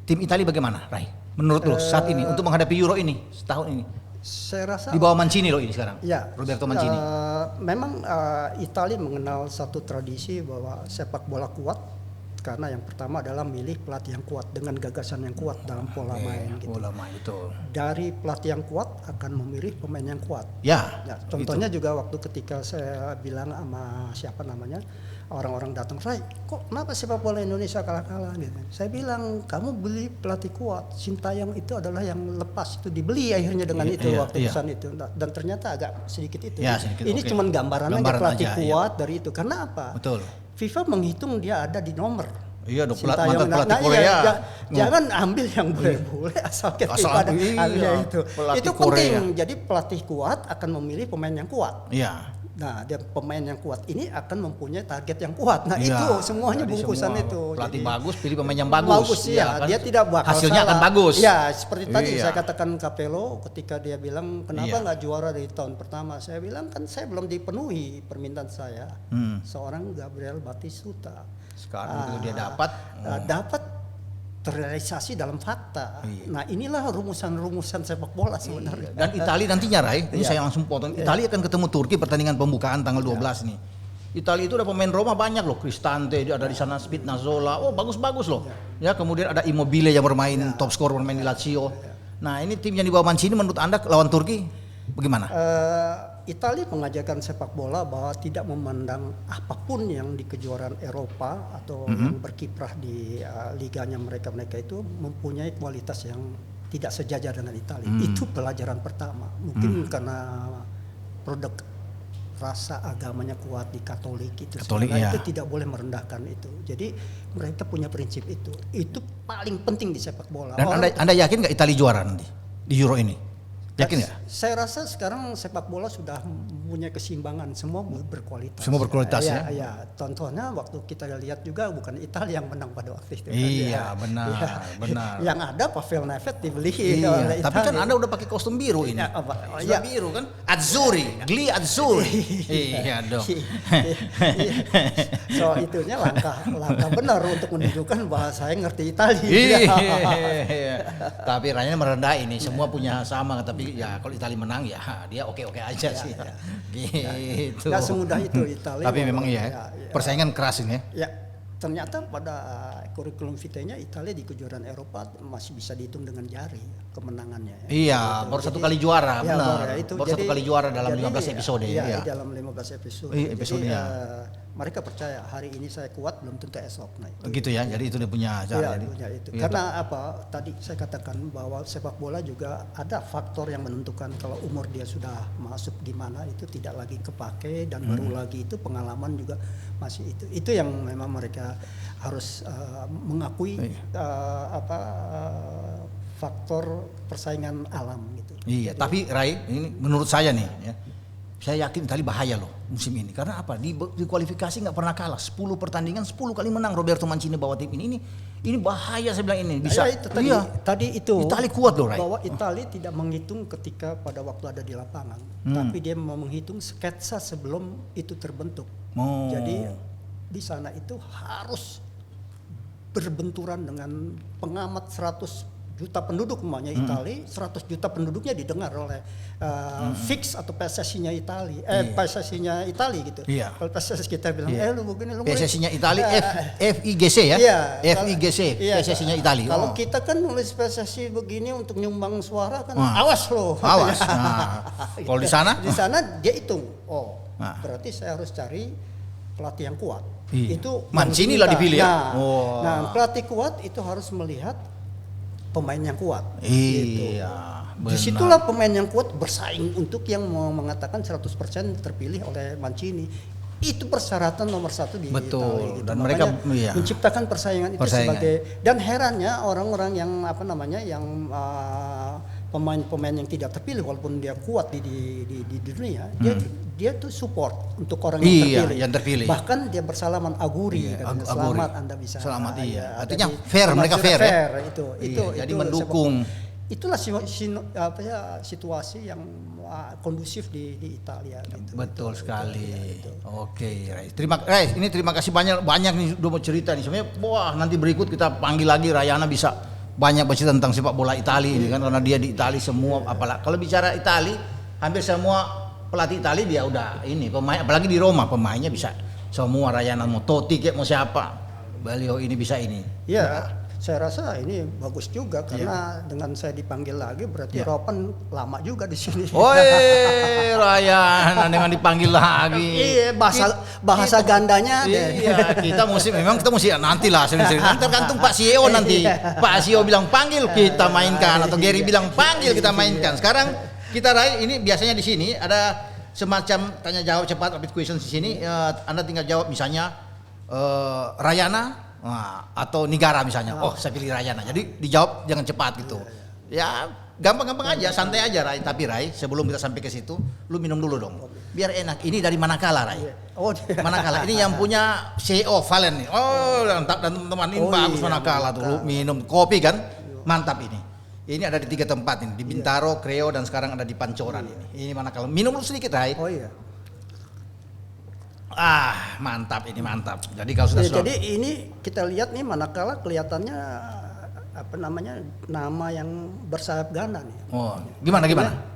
Tim Italia bagaimana, Ray? Menurut lo saat ini untuk menghadapi Euro ini setahun ini? Saya rasa Di bawah Mancini loh ini sekarang. ya, Roberto Mancini. memang Italia mengenal satu tradisi bahwa sepak bola kuat karena yang pertama adalah milih pelatih yang kuat dengan gagasan yang kuat dalam pola main gitu. Pola main betul. Dari pelatih yang kuat akan memilih pemain yang kuat. Ya. Ya, contohnya juga waktu ketika saya bilang sama siapa namanya, orang-orang datang, Ray, kok kenapa sepak bola Indonesia kalah-kalah gitu. Saya bilang, kamu beli pelatih kuat. Sintayong itu adalah yang lepas, itu dibeli akhirnya dengan itu waktu pesan itu. Dan ternyata agak sedikit itu. Ya, sedikit, ini cuma gambaran aja pelatih aja, kuat dari itu. Karena apa? Betul. FIFA menghitung dia ada di nomor. Iya dong, Sintayong. pelatih Korea. Jangan ambil yang boleh-boleh asal pada itu. Itu penting. Jadi pelatih kuat akan memilih pemain yang kuat. Iya. Nah, dia pemain yang kuat ini akan mempunyai target yang kuat. Nah, ya, itu semuanya bungkusan semua itu. Pelatih jadi, bagus, pilih pemain yang bagus. Bagus ya, kan? dia tidak bakal hasilnya salah. akan bagus. Ya, seperti tadi Iya. saya katakan Capello ketika dia bilang kenapa nggak juara di tahun pertama. Saya bilang kan saya belum dipenuhi permintaan saya. Seorang Gabriel Batistuta. Sekarang itu dia dapat terrealisasi dalam fakta. Nah, inilah rumusan-rumusan sepak bola sebenarnya. Dan Italia nantinya, Ray, ini saya langsung potong. Italia akan ketemu Turki pertandingan pembukaan tanggal 12 nih. Italia itu ada pemain Roma banyak loh, Cristante dia ada di sana, Spinazzola. Oh, bagus-bagus loh. Ya, kemudian ada Immobile yang bermain top skor bermain di Lazio. Nah, ini tim yang di bawah Mancini menurut Anda lawan Turki bagaimana? Italia mengajarkan sepak bola bahwa tidak memandang apapun yang di kejuaraan Eropa atau yang berkiprah di liganya mereka itu mempunyai kualitas yang tidak sejajar dengan Italia. Itu pelajaran pertama. Mungkin karena produk rasa agamanya kuat di Katolik itu. Itu tidak boleh merendahkan itu. Jadi mereka punya prinsip itu. Itu paling penting di sepak bola. Dan Anda yakin nggak Italia juara nanti di Euro ini? Yakin nggak? Saya rasa sekarang sepak bola sudah punya keseimbangan, semua berkualitas. Semua berkualitas ya. Ya, contohnya waktu kita lihat juga bukan Italia yang menang pada waktu itu. Iya, benar. Yang ada Pavel Nedved dibeli oleh Italia. Tapi kan Anda udah pakai kostum biru ini. Biru kan? Azzurri, Gli Azzurri. Iya dong. So itunya langkah benar untuk menunjukkan bahwa saya ngerti Italia. Iya. Tapi Rayana merendah ini, semua punya sama, tapi ya kalau Italia menang ya dia oke-oke aja sih. Gitu. Nggak semudah itu Italia. Tapi memang iya. Persaingan keras ini ya. Ya, ternyata pada kurikulum vitae-nya Italia di kejuaraan Eropa masih bisa dihitung dengan jari kemenangannya. Iya, baru satu kali juara, benar. Baru satu kali juara dalam 15 episode. Iya, dalam 15 episode. Episodenya. Mereka percaya hari ini saya kuat belum tentu esok. Nah, itu. Gitu ya, jadi itu dia punya cara. Punya itu. Karena apa? Tadi saya katakan bahwa sepak bola juga ada faktor yang menentukan kalau umur dia sudah masuk gimana itu tidak lagi kepake dan baru lagi itu pengalaman juga masih itu. Itu yang memang mereka harus mengakui faktor persaingan alam gitu. Iya, jadi, tapi Ray, ini menurut saya nih ya. Saya yakin Italia bahaya loh musim ini. Karena apa? Di kualifikasi nggak pernah kalah. 10 pertandingan 10 kali menang Roberto Mancini bawa tim ini. Ini bahaya saya bilang ini. Bisa. Itu tadi itu. Italia kuat loh, Ray. Bahwa Italia tidak menghitung ketika pada waktu ada di lapangan. Tapi dia mau menghitung sketsa sebelum itu terbentuk. Jadi di sana itu harus berbenturan dengan pengamat 100 juta penduduk namanya Italia, 100 juta penduduknya didengar oleh fix atau PSSI-nya Italia, PSSI-nya Italia gitu. Iya. Kalau PSSI kita bilang, lu begini, lu PSSI-nya Italia, FIGC ya? Iya. FIGC, PSSI-nya Italia. Kalau kita kan nulis PSSI begini untuk nyumbang suara kan, awas loh. Awas. Nah, kalau di sana? Di sana dia hitung, berarti saya harus cari pelatih yang kuat. Iya. Itu Mancini lah dipilih ya. Nah, pelatih kuat itu harus melihat pemain yang kuat. Iya. Benar. Disitulah pemain yang kuat bersaing untuk yang mau mengatakan 100% terpilih oleh Mancini. Itu persyaratan nomor 1 di Italia. Gitu. Dan mereka menciptakan persaingan itu sebagai, dan herannya orang-orang yang pemain-pemain yang tidak terpilih walaupun dia kuat di dunia, dia tuh support untuk orang yang terpilih. Bahkan dia bersalaman aguri, selamat Anda bisa. Selamat artinya fair, mereka fair ya. Itu jadi mendukung. Itulah situasi yang kondusif di Italia. Gitu. Betul sekali. Oke, Ray. Terima kasih banyak nih udah mau cerita nih. Sebenarnya nanti berikut kita panggil lagi Rayana bisa banyak bercerita tentang sepak bola Italia ini kan, karena dia di Italia semua. Apalagi kalau bicara Italia, hampir semua pelatih Italia dia udah ini pemain, apalagi di Roma pemainnya bisa semua. Rayana mau Totti kayak mau siapa, beliau ini bisa ini. Iya. Saya rasa ini bagus juga karena dengan saya dipanggil lagi berarti Ropan lama juga di sini. Rayana dengan dipanggil lagi. Iya, bahasa gandanya. Iya, kita mesti nantilah sering-sering. Tergantung Pak CEO nanti. Pak CEO bilang panggil kita mainkan atau Gary bilang panggil kita mainkan. Sekarang kita ini biasanya di sini ada semacam tanya jawab cepat rapid question di sini. Anda tinggal jawab misalnya Rayana atau Nigara misalnya. Saya pilih Rayana. Jadi dijawab jangan cepat gitu. Ya, gampang-gampang aja, santai aja Ray. Tapi Ray, sebelum kita sampai ke situ, lu minum dulu dong. Biar enak. Ini dari Manakala, Ray. Manakala. Ini yang punya CEO Valen nih. Dan teman-teman ini bagus Manakala tuh. Lu minum kopi kan? Mantap ini. Ini ada di 3 tempat ini, di Bintaro, Kreo, dan sekarang ada di Pancoran ini. Ini Manakala. Minum dulu sedikit, Ray. Oh iya. Mantap ini mantap. Jadi kalau sudah jadi ini kita lihat nih Manakala kelihatannya nama yang bersayap ganda nih. Gimana?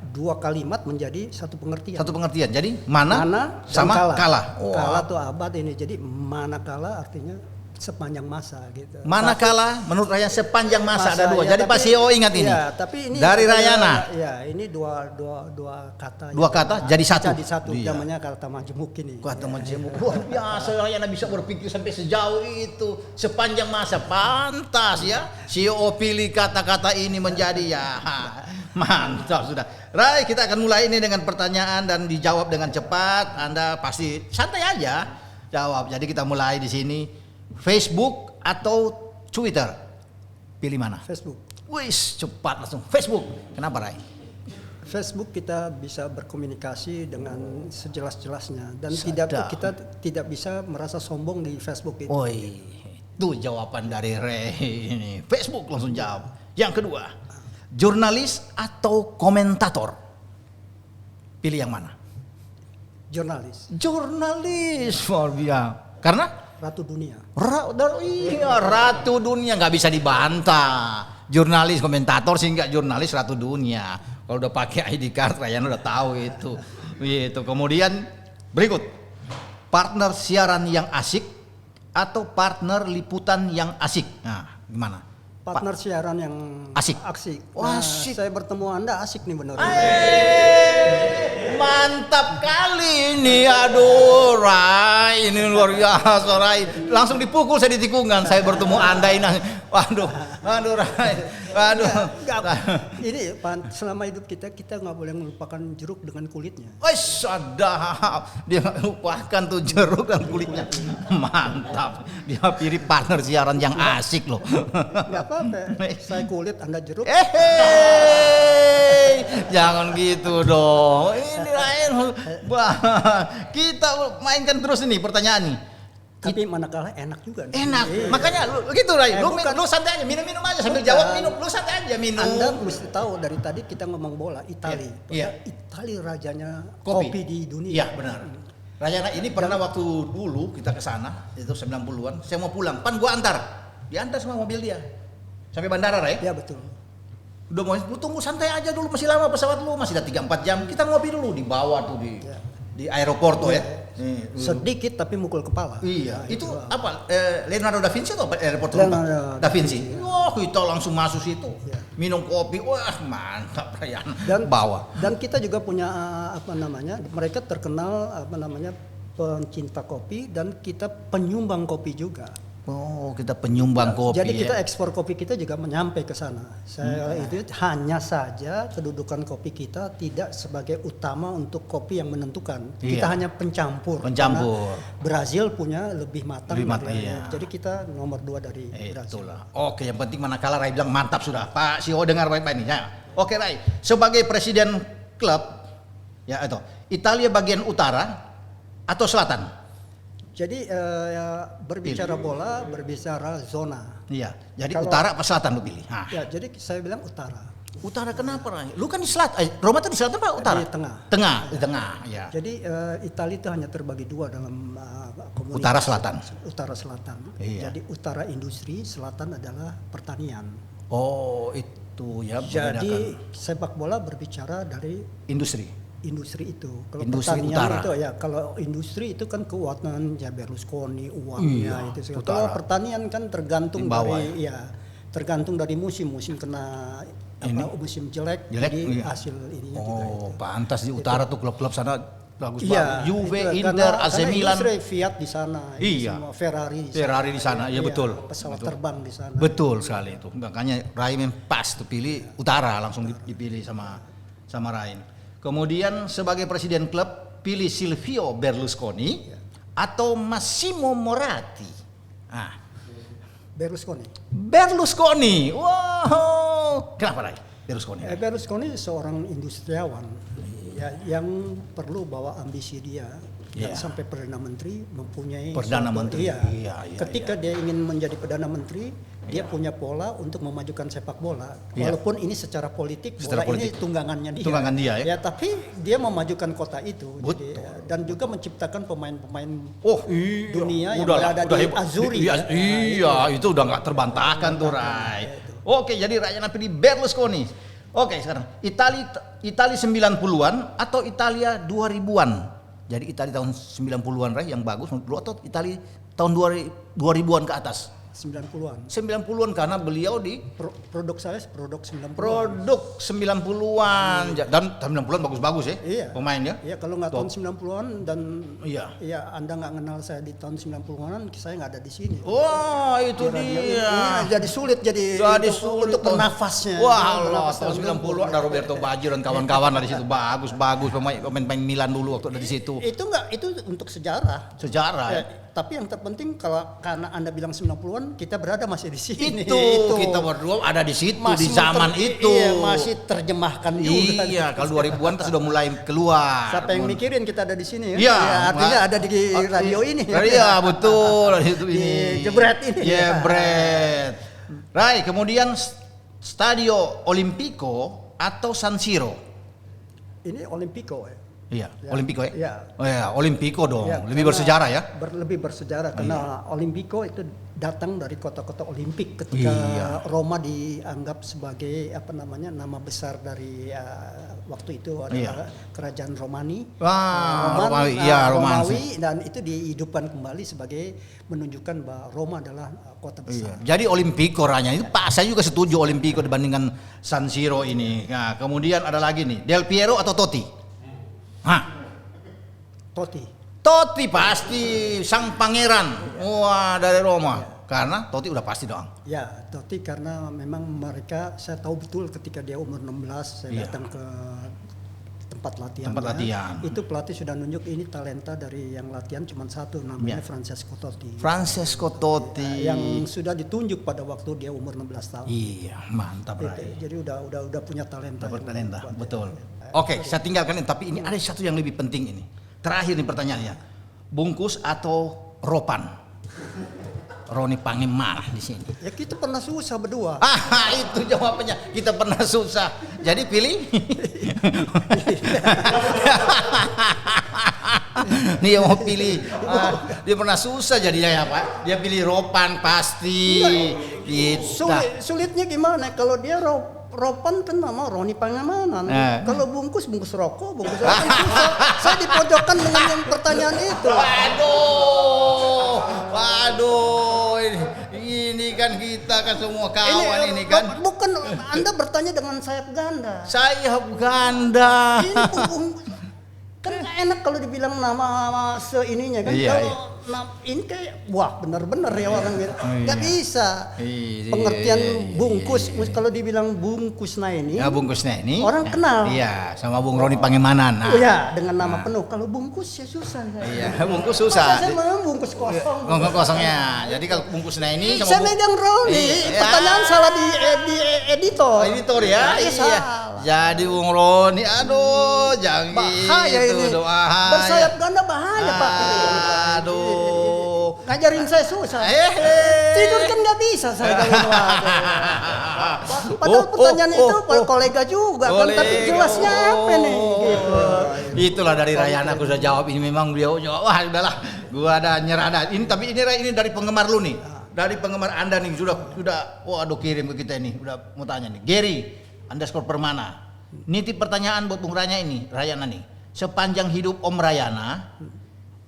2 kalimat menjadi satu pengertian. Satu pengertian. Jadi mana sama kala. Kala tuh abad ini. Jadi Manakala artinya sepanjang masa gitu. Manakala menurut Rayana sepanjang masa ada 2. Jadi Pak CEO ingat ini. Ya, tapi ini dari Rayana. Ya, ini dua kata. 2 kata jadi satu. Jadi satu. Namanya kata majemuk ini. Kata majemuk. Luar biasa Rayana bisa berpikir sampai sejauh itu. Sepanjang masa pantas ya. CEO pilih kata-kata ini menjadi mantap sudah. Ray, kita akan mulai ini dengan pertanyaan dan dijawab dengan cepat. Anda pasti santai aja jawab. Jadi kita mulai di sini. Facebook atau Twitter? Pilih mana? Facebook. Wis, cepat langsung. Facebook. Kenapa, Ray? Facebook kita bisa berkomunikasi dengan sejelas-jelasnya dan kita tidak bisa merasa sombong di Facebook itu. Itu jawaban dari Ray ini. Facebook langsung jawab. Yang kedua, jurnalis atau komentator? Pilih yang mana? Jurnalis. Luar biasa. Karena Ratu Dunia. Ratu Dunia nggak bisa dibantah. Jurnalis, komentator sih nggak, jurnalis Ratu Dunia. Kalau udah pakai ID card, Rayana udah tahu itu. Gitu. Kemudian berikut, partner siaran yang asik atau partner liputan yang asik. Nah, gimana? Partner siaran yang asik. Asik. Saya bertemu Anda asik nih benar. Mantap kali ini, aduh Ray, ini luar biasa Ray. Langsung dipukul saya di tikungan, saya bertemu Anda ini. Waduh Ray, Ini selama hidup kita nggak boleh melupakan jeruk dengan kulitnya. Sadap, dia lupakan tuh jeruk dan kulitnya. Mantap, dia pilih partner siaran yang asik loh. Gak apa-apa, saya kulit, Anda jeruk. Jangan gitu dong. Ini lain. Kita mainkan terus ini pertanyaan nih. Tapi Manakala enak juga. Enak. Makanya lu gitu Ray. Lu santai aja, minum aja sambil jawab minum. Lu santai aja minum. Anda mesti tahu dari tadi kita ngomong bola Italia. Iya. Italia rajanya kopi di dunia. Iya, benar. Rayana ini pernah waktu dulu kita ke sana, itu 90-an, saya mau pulang, gua antar. Diantar sama mobil dia. Sampai bandara, Ray. Iya, betul. Udah mau lu tunggu santai aja dulu, masih lama pesawat lu, masih ada 3-4 jam. Kita ngopi dulu di bawah tuh di aeroporto ya. Sedikit tapi mukul kepala. Iya. Itu apa? Leonardo da Vinci atau aeroporto? Da Vinci. Wah, kita langsung masuk situ. Minum kopi. Wah, mantap Rayana. Dan kita juga punya mereka terkenal pencinta kopi dan kita penyumbang kopi juga. Oh, kita penyumbang kopi. Jadi kita ekspor kopi kita juga menyampai ke sana. Itu hanya saja kedudukan kopi kita tidak sebagai utama untuk kopi yang menentukan. Kita hanya pencampur. Brazil punya lebih matang. Jadi kita nomor 2 dari Brazil. Itulah. Oke, yang penting Manakala Ray bilang mantap sudah. Pak CEO dengar baik-baik nih ya. Oke, Rai. Sebagai presiden klub, ya itu Italia bagian utara atau selatan? Jadi ya, berbicara bola, berbicara zona. Iya. Jadi Kalau- utara apa selatan lu pilih? Nah. Ya, jadi saya bilang utara. Utara kenapa, Rai? Lu kan di selatan. Roma tuh di selatan apa utara? Di tengah. Tengah, di tengah, ya. Jadi Italia itu hanya terbagi dua dalam komunitas. Utara selatan. Utara selatan. Iya. Jadi utara industri, selatan adalah pertanian. Oh, itu ya Jadi membedakan. sepak bola berbicara dari Industri. industri itu. Kalau Industri pertanian utara. itu ya, kalau industri itu kan keuangan ya Berlusconi, uangnya Iya, itu segala. utara. Kalau pertanian kan tergantung Di bawah, dari ya tergantung dari musim kena musim jelek, Jelek, jadi iya. hasil ininya juga itu. Oh, pantas di utara tuh klub-klub sana bagus Iya, banget. Juve, itu, Inter, AC karena Milan. industri Fiat di sana, Iya. semua Ferrari di sana. Ferrari di sana, iya betul. Pesawat Betul. terbang di sana. Betul sekali itu. Makanya Raim pas tuh pilih utara, langsung dipilih sama Raim. Kemudian sebagai presiden klub pilih Silvio Berlusconi atau Massimo Moratti. Ah, Berlusconi. Wow. Kenapa Rai? Berlusconi. Berlusconi seorang industriawan ya, yang perlu bawa ambisi dia. Iya. Dan sampai Perdana Menteri mempunyai Perdana suatu- Menteri. Iya. Iya, Ketika dia ingin menjadi Perdana Menteri, dia punya pola untuk memajukan sepak bola. Iya. Walaupun ini secara politik, Secara bola politik. ini tunggangannya dia. Tunggangan dia, ya. tapi dia memajukan kota itu. Betul. Dan juga menciptakan pemain-pemain Oh iya, dunia yang udah berada di hebat. Azuri. Iya, ya. iya, itu udah nggak terbantahkan tuh Rai. Oke, jadi Rakyana pilih Berlusconi. Oke, sekarang Italia 90-an atau Italia 2000-an? Jadi Italia tahun 90-an Rai yang bagus menurut lu atau Italia tahun 2000-an ke atas? 90-an. 90-an karena beliau di Produk saya produk 90-an. produk 90-an. Dan tahun 90-an bagus-bagus ya Iya. pemainnya. Iya, kalau nggak tahun 90-an dan Iya. ya Anda nggak kenal saya di tahun 90-an, saya nggak ada di sini. Wah, itu Di radio dia. ini jadi sulit Sulit untuk bernafasnya. Wah, Allah, Bernafas tahun 90-an ada Roberto Baggio dan kawan-kawan dari situ bagus pemain Milan dulu waktu ada di situ. Itu untuk sejarah. Sejarah. Ya, tapi yang terpenting karena Anda bilang 90-an, kita berada masih di sini. Itu kita berdua ada di situ di zaman itu. Iya, masih terjemahkan juga. Iya, kalau 2000-an kita sudah mulai keluar. Siapa yang mikirin kita ada di sini? Iya, Ya, artinya ada di radio ini. Iya, betul itu Di ini. jebret ini. Jebret. Rai, kemudian Stadio Olimpico atau San Siro? Ini Olimpico ya. Iya, Ya. Olimpico ya? Iya. Oh ya, Olimpico dong. Ya, Lebih karena bersejarah ya? Lebih bersejarah karena Olimpico itu datang dari kota-kota Olimpik ketika Iya. Roma dianggap sebagai nama besar dari waktu itu adalah kerajaan Romani. Romawi, iya, Romawi, dan itu dihidupkan kembali sebagai menunjukkan bahwa Roma adalah kota besar. Iya. Jadi Olimpico ranya itu Pak, saya juga setuju Olimpico dibandingkan San Siro ini. Nah, kemudian ada lagi nih, Del Piero atau Totti? Hah, Totti pasti sang pangeran. Wah, dari Roma. Karena Totti udah pasti dong. Ya, Totti karena memang mereka, saya tahu betul ketika dia umur 16 saya Iya. datang ke tempat latihan. Tempat latihan. Itu pelatih sudah nunjuk ini talenta dari yang latihan cuma satu, namanya Iya. Francesco Totti. Francesco Totti. Yang sudah ditunjuk pada waktu dia umur 16 tahun. Iya, mantap Rai. Jadi udah punya talenta. Dapat yang talenta, kuat. betul. Oke, saya tinggalkan ini, tapi ini ada satu yang lebih penting ini. Terakhir nih pertanyaannya. Bungkus atau ropan? Roni Pangem marah di sini. Ya kita pernah susah berdua. Itu jawabannya. Kita pernah susah. Jadi pilih. Nih yang mau pilih. Dia pernah susah jadinya ya Pak. Dia pilih ropan pasti. Gitu. Sulitnya gimana? Kalau dia ropan kan nama Roni Pangemanan. Kalau bungkus rokok, bungkus ropan susah. Saya dipojokkan dengan yang pertanyaan itu. Waduh, ini kan kita kan semua kawan ini kan. Bukan Anda bertanya dengan sayap ganda. Sayap ganda. Ini kan nggak enak kalau dibilang nama seininya kan. Iya, Kalau iya. ini kayak wah benar-benar ya orang gitu. Nggak bisa. Iya, Pengertian iya, bungkus, kalau dibilang bungkusna ini, Ya bungkusnya ini. orang kenal. Iya, sama Bung Roni Pangemanan. Nah. Iya, dengan nama penuh. Kalau bungkus ya susah. Iya, bungkus Masa susah. saya mau bungkus kosong. Bungkus kosongnya. Jadi kalau bungkusnya ini sama Saya megang Roni. Iya. Pertanyaan salah di editor. editor ya. Iya, Iya. salah. Jadi Bung Roni, aduh, jangan Bahaya gitu, ini. bahaya. Bersayap ganda bahaya Pak. Aduh. Ngajarin saya susah. Tidur kan nggak bisa saya kalau Padahal pertanyaan itu kolega juga kan, tapi jelasnya apa nih? Gitu. Itulah dari Rayana aku sudah jawab ini memang beliau jawab. Wah udahlah, gua ada nyerah dah. Ini tapi ini dari penggemar lu nih. Dari penggemar Anda nih sudah waduh kirim ke kita ini. Udah mau tanya nih. Gary _Permana. Nitip pertanyaan buat Bung Raya ini, Rayana nih. Sepanjang hidup Om Rayana,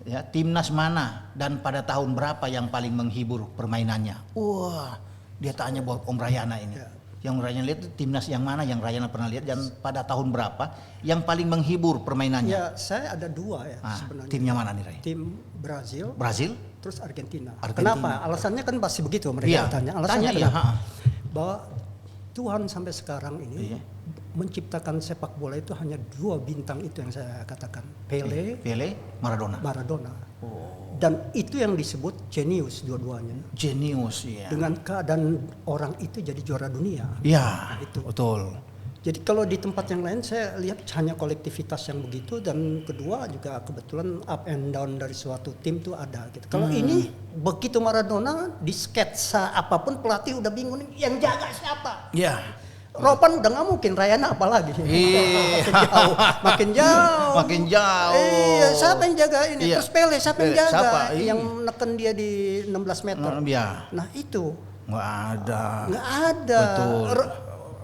ya timnas mana dan pada tahun berapa yang paling menghibur permainannya? Wah, dia tanya buat Om Rayana ini. Yang Rayana lihat timnas yang mana yang Rayana pernah lihat dan pada tahun berapa yang paling menghibur permainannya? Ya, saya ada dua ya sebenarnya. Timnya mana nih, Ray? Tim Brazil, terus Argentina. Kenapa? Alasannya kan pasti begitu mereka tanya. Alasannya kenapa? Bahwa Tuhan sampai sekarang ini menciptakan sepak bola itu hanya dua bintang itu yang saya katakan, Pele, Maradona. Dan itu yang disebut jenius dua-duanya. Jenius ya. Dengan keadaan orang itu jadi juara dunia. Iya, itu. Betul. Jadi kalau di tempat yang lain saya lihat hanya kolektivitas yang begitu, dan kedua juga kebetulan up and down dari suatu tim tuh ada gitu. Kalau ini begitu Maradona di sketsa apapun pelatih udah bingung yang jaga siapa. Iya. Ropan udah nggak mungkin, Rayana apalagi. Makin jauh. Iya, siapa yang jaga ini? Terus Pele siapa yang jaga? Yang neken dia di 16 meter. Nah itu. Nggak ada. Betul.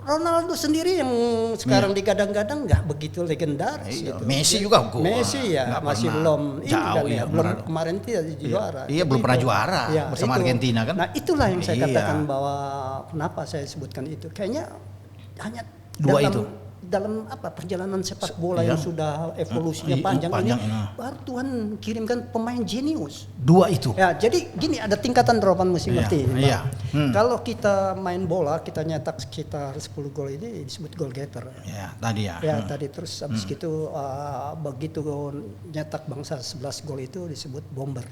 Ronaldo sendiri yang sekarang digadang-gadang nggak begitu legendaris. Gitu. Messi juga. Messi ya masih belum. Jauh ya. Belum kemarin tidak juara. Iya belum pernah juara bersama Argentina kan. Nah itulah yang saya katakan bahwa kenapa saya sebutkan itu. Kayaknya hanya dalam perjalanan sepak bola yang sudah evolusinya panjang ini, baru Tuhan kirimkan pemain jenius. Dua itu. Ya, jadi gini ada tingkatan Ropan mesti ngerti. Kalau kita main bola kita nyetak sekitar 10 gol ini disebut goal getter. Ya, tadi ya. Ya, tadi terus habis gitu begitu nyetak bangsa 11 gol itu disebut bomber.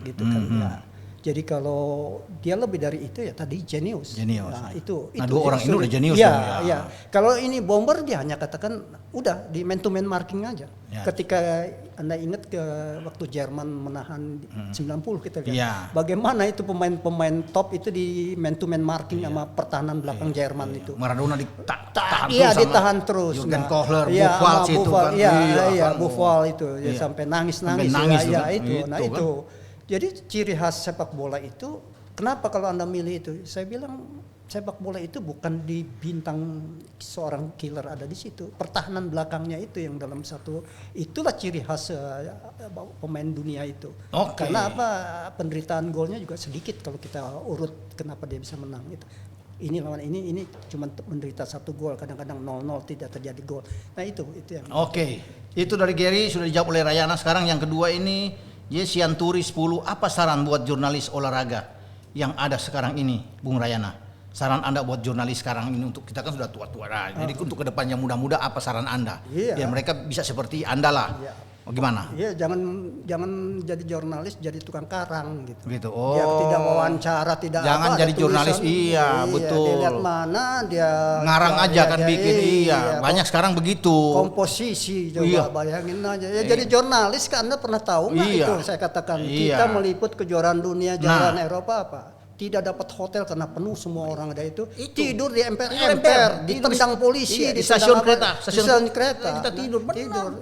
Gitu kan ya. Jadi kalau dia lebih dari itu ya tadi jenius. Nah, itu dua orang ini udah jenius ya. Kalau ini bomber dia hanya katakan udah di man to man marking aja. Ya. Ketika Anda ingat ke waktu Jerman menahan 90 kita lihat. Bagaimana itu pemain-pemain top itu di man to man marking sama pertahanan belakang Jerman itu. Maradona ditahan terus. Iya, ditahan terus. Jurgen Kohler, Buffal itu kan. Iya, Buffal itu sampai nangis-nangis. Ya, itu. Nah, itu. Jadi ciri khas sepak bola itu, kenapa kalau Anda milih itu? Saya bilang sepak bola itu bukan di bintang seorang killer ada di situ. Pertahanan belakangnya itu yang dalam satu, itulah ciri khas pemain dunia itu. Karena penderitaan golnya juga sedikit kalau kita urut kenapa dia bisa menang itu. Ini lawan ini cuma menderita 1 gol, kadang-kadang 0-0 tidak terjadi gol. Nah itu yang. Itu dari Gary sudah dijawab oleh Rayana. Sekarang yang kedua ini Yesianturi 10, apa saran buat jurnalis olahraga yang ada sekarang ini, Bung Rayana? Saran Anda buat jurnalis sekarang ini, untuk kita kan sudah tua-tua, jadi untuk kedepannya muda-muda apa saran Anda? Ya mereka bisa seperti Anda lah. Gimana? Iya, jangan jadi jurnalis, jadi tukang karang gitu. Oh. Dia tidak wawancara, tidak jangan jadi jurnalis, betul. Dia lihat mana dia ngarang aja kan bikin, banyak sekarang begitu. Komposisi coba bayangin aja. Ya jadi jurnalis kan Anda pernah tahu nggak itu saya katakan kita meliput kejuaraan dunia, kejuaraan Eropa apa? Tidak dapat hotel karena penuh semua orang ada itu. Tidur di emper-emper, ditendang polisi di stasiun kereta. Kita tidur.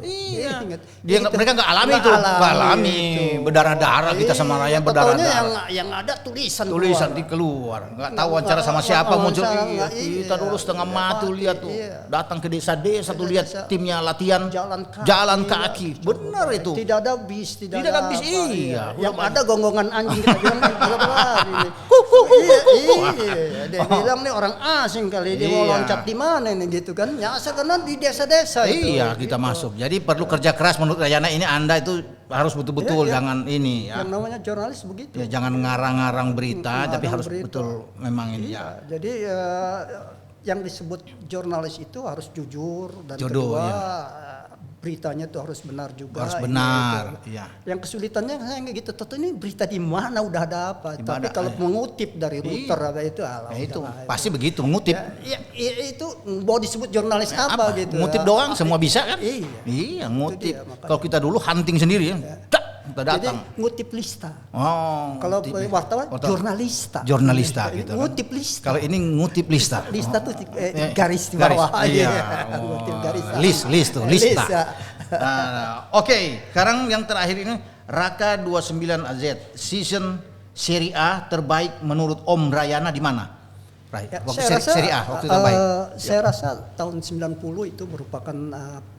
Iya. Mereka nggak alami itu, nggak alami berdarah-darah kita sama Ryan berdarah-darah. Yang ada tulisan di keluar. Nggak tahu wawancara sama siapa muncul. Kita dulu setengah mati lihat tuh. Datang ke desa-desa tuh lihat timnya latihan jalan kaki. Benar itu. Tidak ada bis, tidak ada bis. Iya. Yang ada gonggongan anjing kita bilang ini. Iya, dia bilang nih orang asing kali dia mau loncat di mana ini gitu kan. Ya karena di desa-desa itu. Iya, kita masuk. Jadi perlu kerja keras menurut Rayana ini Anda itu harus betul-betul jangan ini ya. Yang namanya jurnalis begitu. Ya jangan ngarang-ngarang berita tapi harus betul memang ini ya. Jadi yang disebut jurnalis itu harus jujur dan Jodoh, kedua beritanya itu harus benar juga. Harus benar, iya. Yang kesulitannya saya kayak gitu, tentu ini berita di mana udah ada apa. Tapi kalau mengutip dari router apa itu, itu pasti begitu mengutip. Ya, itu mau disebut jurnalis apa gitu. Ngutip doang semua bisa kan? Iya, ngutip. Kalau kita dulu hunting sendiri ya. Kita datang. Jadi ngutip lista. Oh. Kalau wartawan jurnalista. Jurnalista gitu. Ngutip lista. Kalau ini ngutip lista. Lista tuh garis di bawah. Iya. Ngutip garis. List tuh, lista. Oke, sekarang yang terakhir ini Raka 29 AZ season Serie A terbaik menurut Om Rayana di mana? Waktu Serie A waktu terbaik. Saya rasa tahun 90 itu merupakan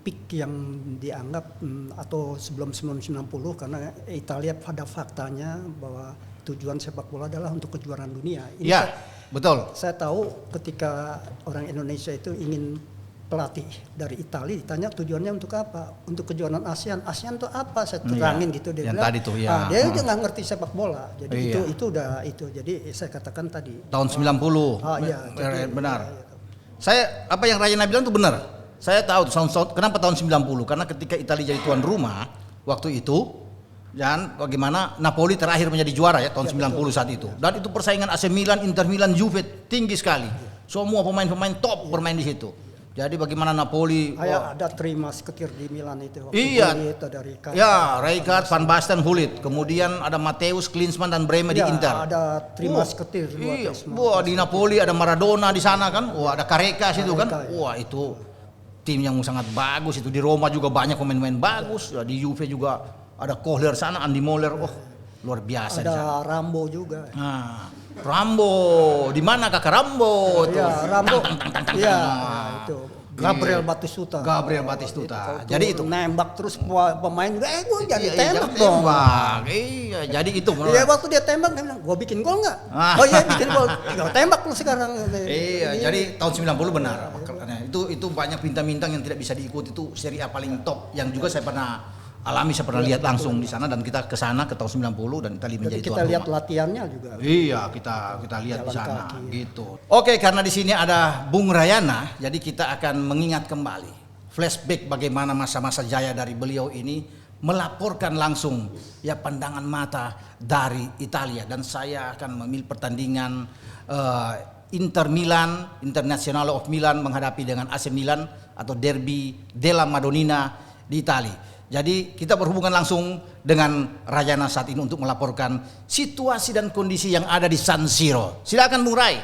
peak yang dianggap atau sebelum 90 karena Italia pada faktanya bahwa tujuan sepak bola adalah untuk kejuaraan dunia. Iya, betul. Saya tahu ketika orang Indonesia itu ingin pelatih dari Italia ditanya tujuannya untuk apa? Untuk kejuaraan ASEAN. ASEAN itu apa? Saya terangin gitu dia bilang. Tadi tuh, ya. Dia udah nggak ngerti sepak bola. Jadi itu udah itu. Jadi saya katakan tadi. Tahun 90. Iya. Benar. Saya apa yang Rayana bilang itu benar. Saya tahu kenapa tahun 90? Karena ketika Italia jadi tuan rumah waktu itu dan bagaimana Napoli terakhir menjadi juara ya tahun 90 saat itu. Dan itu persaingan AC Milan, Inter Milan, Juve tinggi sekali. Semua pemain-pemain top bermain di situ. Jadi bagaimana Napoli ada 3 musketeer di Milan itu. Iya. Ya, Rijkaard, Van Basten, Gullit. Kemudian ada Matthäus, Klinsmann dan Bremer di Inter. Ada 3 musketeer. Iya. Wah, di Napoli ada Maradona di sana kan. Wah, ada Carreca situ kan. Wah, itu tim yang sangat bagus itu. Di Roma juga banyak pemain-pemain bagus. Ya, di Juve juga ada Kohler sana, Andy Moller. Oh, luar biasa. Ada Rambo juga. Nah, Rambo, di mana kakak Rambo? Iya, Rambo. Iya, itu. Gabriel Batistuta. Jadi itu nembak terus pemain juga gue jadi tembak dong. Iya, jadi itu. Iya, waktu dia tembak dia bilang, "Gua bikin gol enggak?" Oh iya, bikin gol. Tinggal tembak lu sekarang. Iya, jadi tahun 90 benar. Itu banyak bintang-bintang yang tidak bisa diikuti itu Serie A paling top yang juga saya pernah lihat langsung di sana dan kita ke sana ke tahun 90 dan Italia menjadi tuan rumah. Kita lihat latihannya juga. Iya, kita lihat di sana gitu. Oke, karena di sini ada Bung Rayana, jadi kita akan mengingat kembali flashback bagaimana masa-masa jaya dari beliau ini melaporkan langsung ya pandangan mata dari Italia dan saya akan memilih pertandingan Inter Milan, Internazionale of Milan menghadapi dengan AC Milan atau Derby della Madonnina di Italia. Jadi kita berhubungan langsung dengan Rayana saat ini untuk melaporkan situasi dan kondisi yang ada di San Siro. Silakan Bung Ray.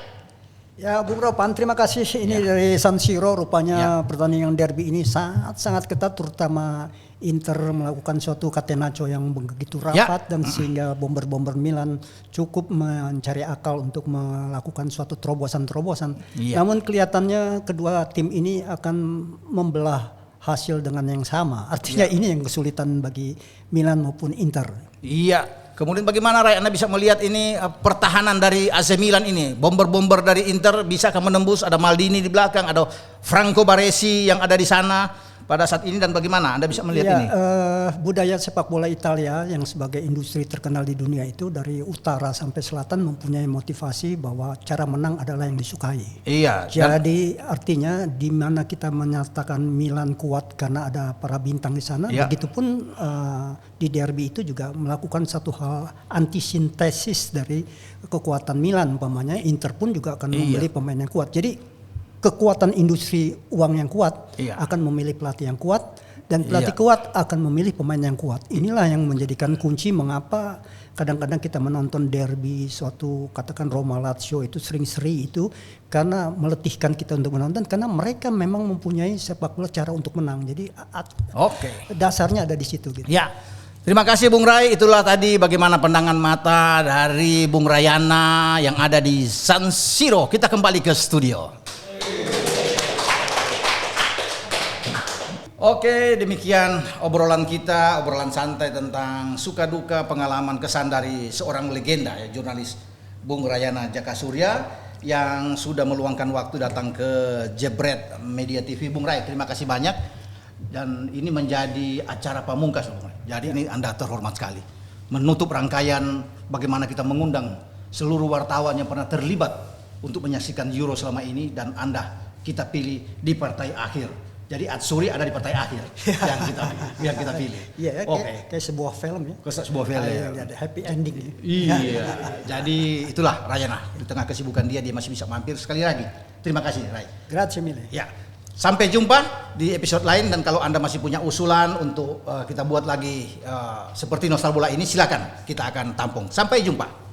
Ya Bung Ropan, terima kasih. Ini dari San Siro rupanya pertandingan derby ini sangat ketat, terutama Inter melakukan suatu catenaccio yang begitu rapat dan sehingga bomber-bomber Milan cukup mencari akal untuk melakukan suatu terobosan-terobosan. Namun kelihatannya kedua tim ini akan membelah hasil dengan yang sama. Artinya ini yang kesulitan bagi Milan maupun Inter. Iya. Kemudian bagaimana Ray Anda bisa melihat ini pertahanan dari AC Milan ini? Bomber-bomber dari Inter bisakah menembus? Ada Maldini di belakang, ada Franco Baresi yang ada di sana pada saat ini dan bagaimana Anda bisa melihat ini? Budaya sepak bola Italia yang sebagai industri terkenal di dunia itu dari utara sampai selatan mempunyai motivasi bahwa cara menang adalah yang disukai. Iya. Jadi artinya di mana kita menyatakan Milan kuat karena ada para bintang di sana, begitupun di derby itu juga melakukan satu hal antisintesis dari kekuatan Milan. Umpamanya Inter pun juga akan membeli pemain yang kuat. Jadi kekuatan industri uang yang kuat akan memilih pelatih yang kuat dan pelatih kuat akan memilih pemain yang kuat. Inilah yang menjadikan kunci mengapa kadang-kadang kita menonton derby suatu katakan Roma Lazio itu sering seri itu karena meletihkan kita untuk menonton karena mereka memang mempunyai sepak bola cara untuk menang. Jadi dasarnya ada di situ gitu. Ya. Terima kasih Bung Ray, itulah tadi bagaimana pandangan mata dari Bung Rayana yang ada di San Siro. Kita kembali ke studio. Oke, demikian obrolan kita, obrolan santai tentang suka duka pengalaman kesan dari seorang legenda ya jurnalis Bung Rayana Jaka Surya yang sudah meluangkan waktu datang ke Jebret Media TV. Bung Ray, terima kasih banyak. Dan ini menjadi acara pamungkas, Bung Ray. Jadi ini Anda terhormat sekali. Menutup rangkaian bagaimana kita mengundang seluruh wartawan yang pernah terlibat untuk menyaksikan Euro selama ini, dan Anda kita pilih di partai akhir. Jadi Atsuri ada di partai akhir yang kita pilih. Iya, kayak sebuah film ya. Kayak sebuah film. Ada happy ending. Iya. Jadi itulah Rayana. Di tengah kesibukan dia masih bisa mampir sekali lagi. Terima kasih, Ray. Grazie mille. Ya. Sampai jumpa di episode lain, dan kalau Anda masih punya usulan untuk kita buat lagi seperti Nostalbola ini, silakan, kita akan tampung. Sampai jumpa.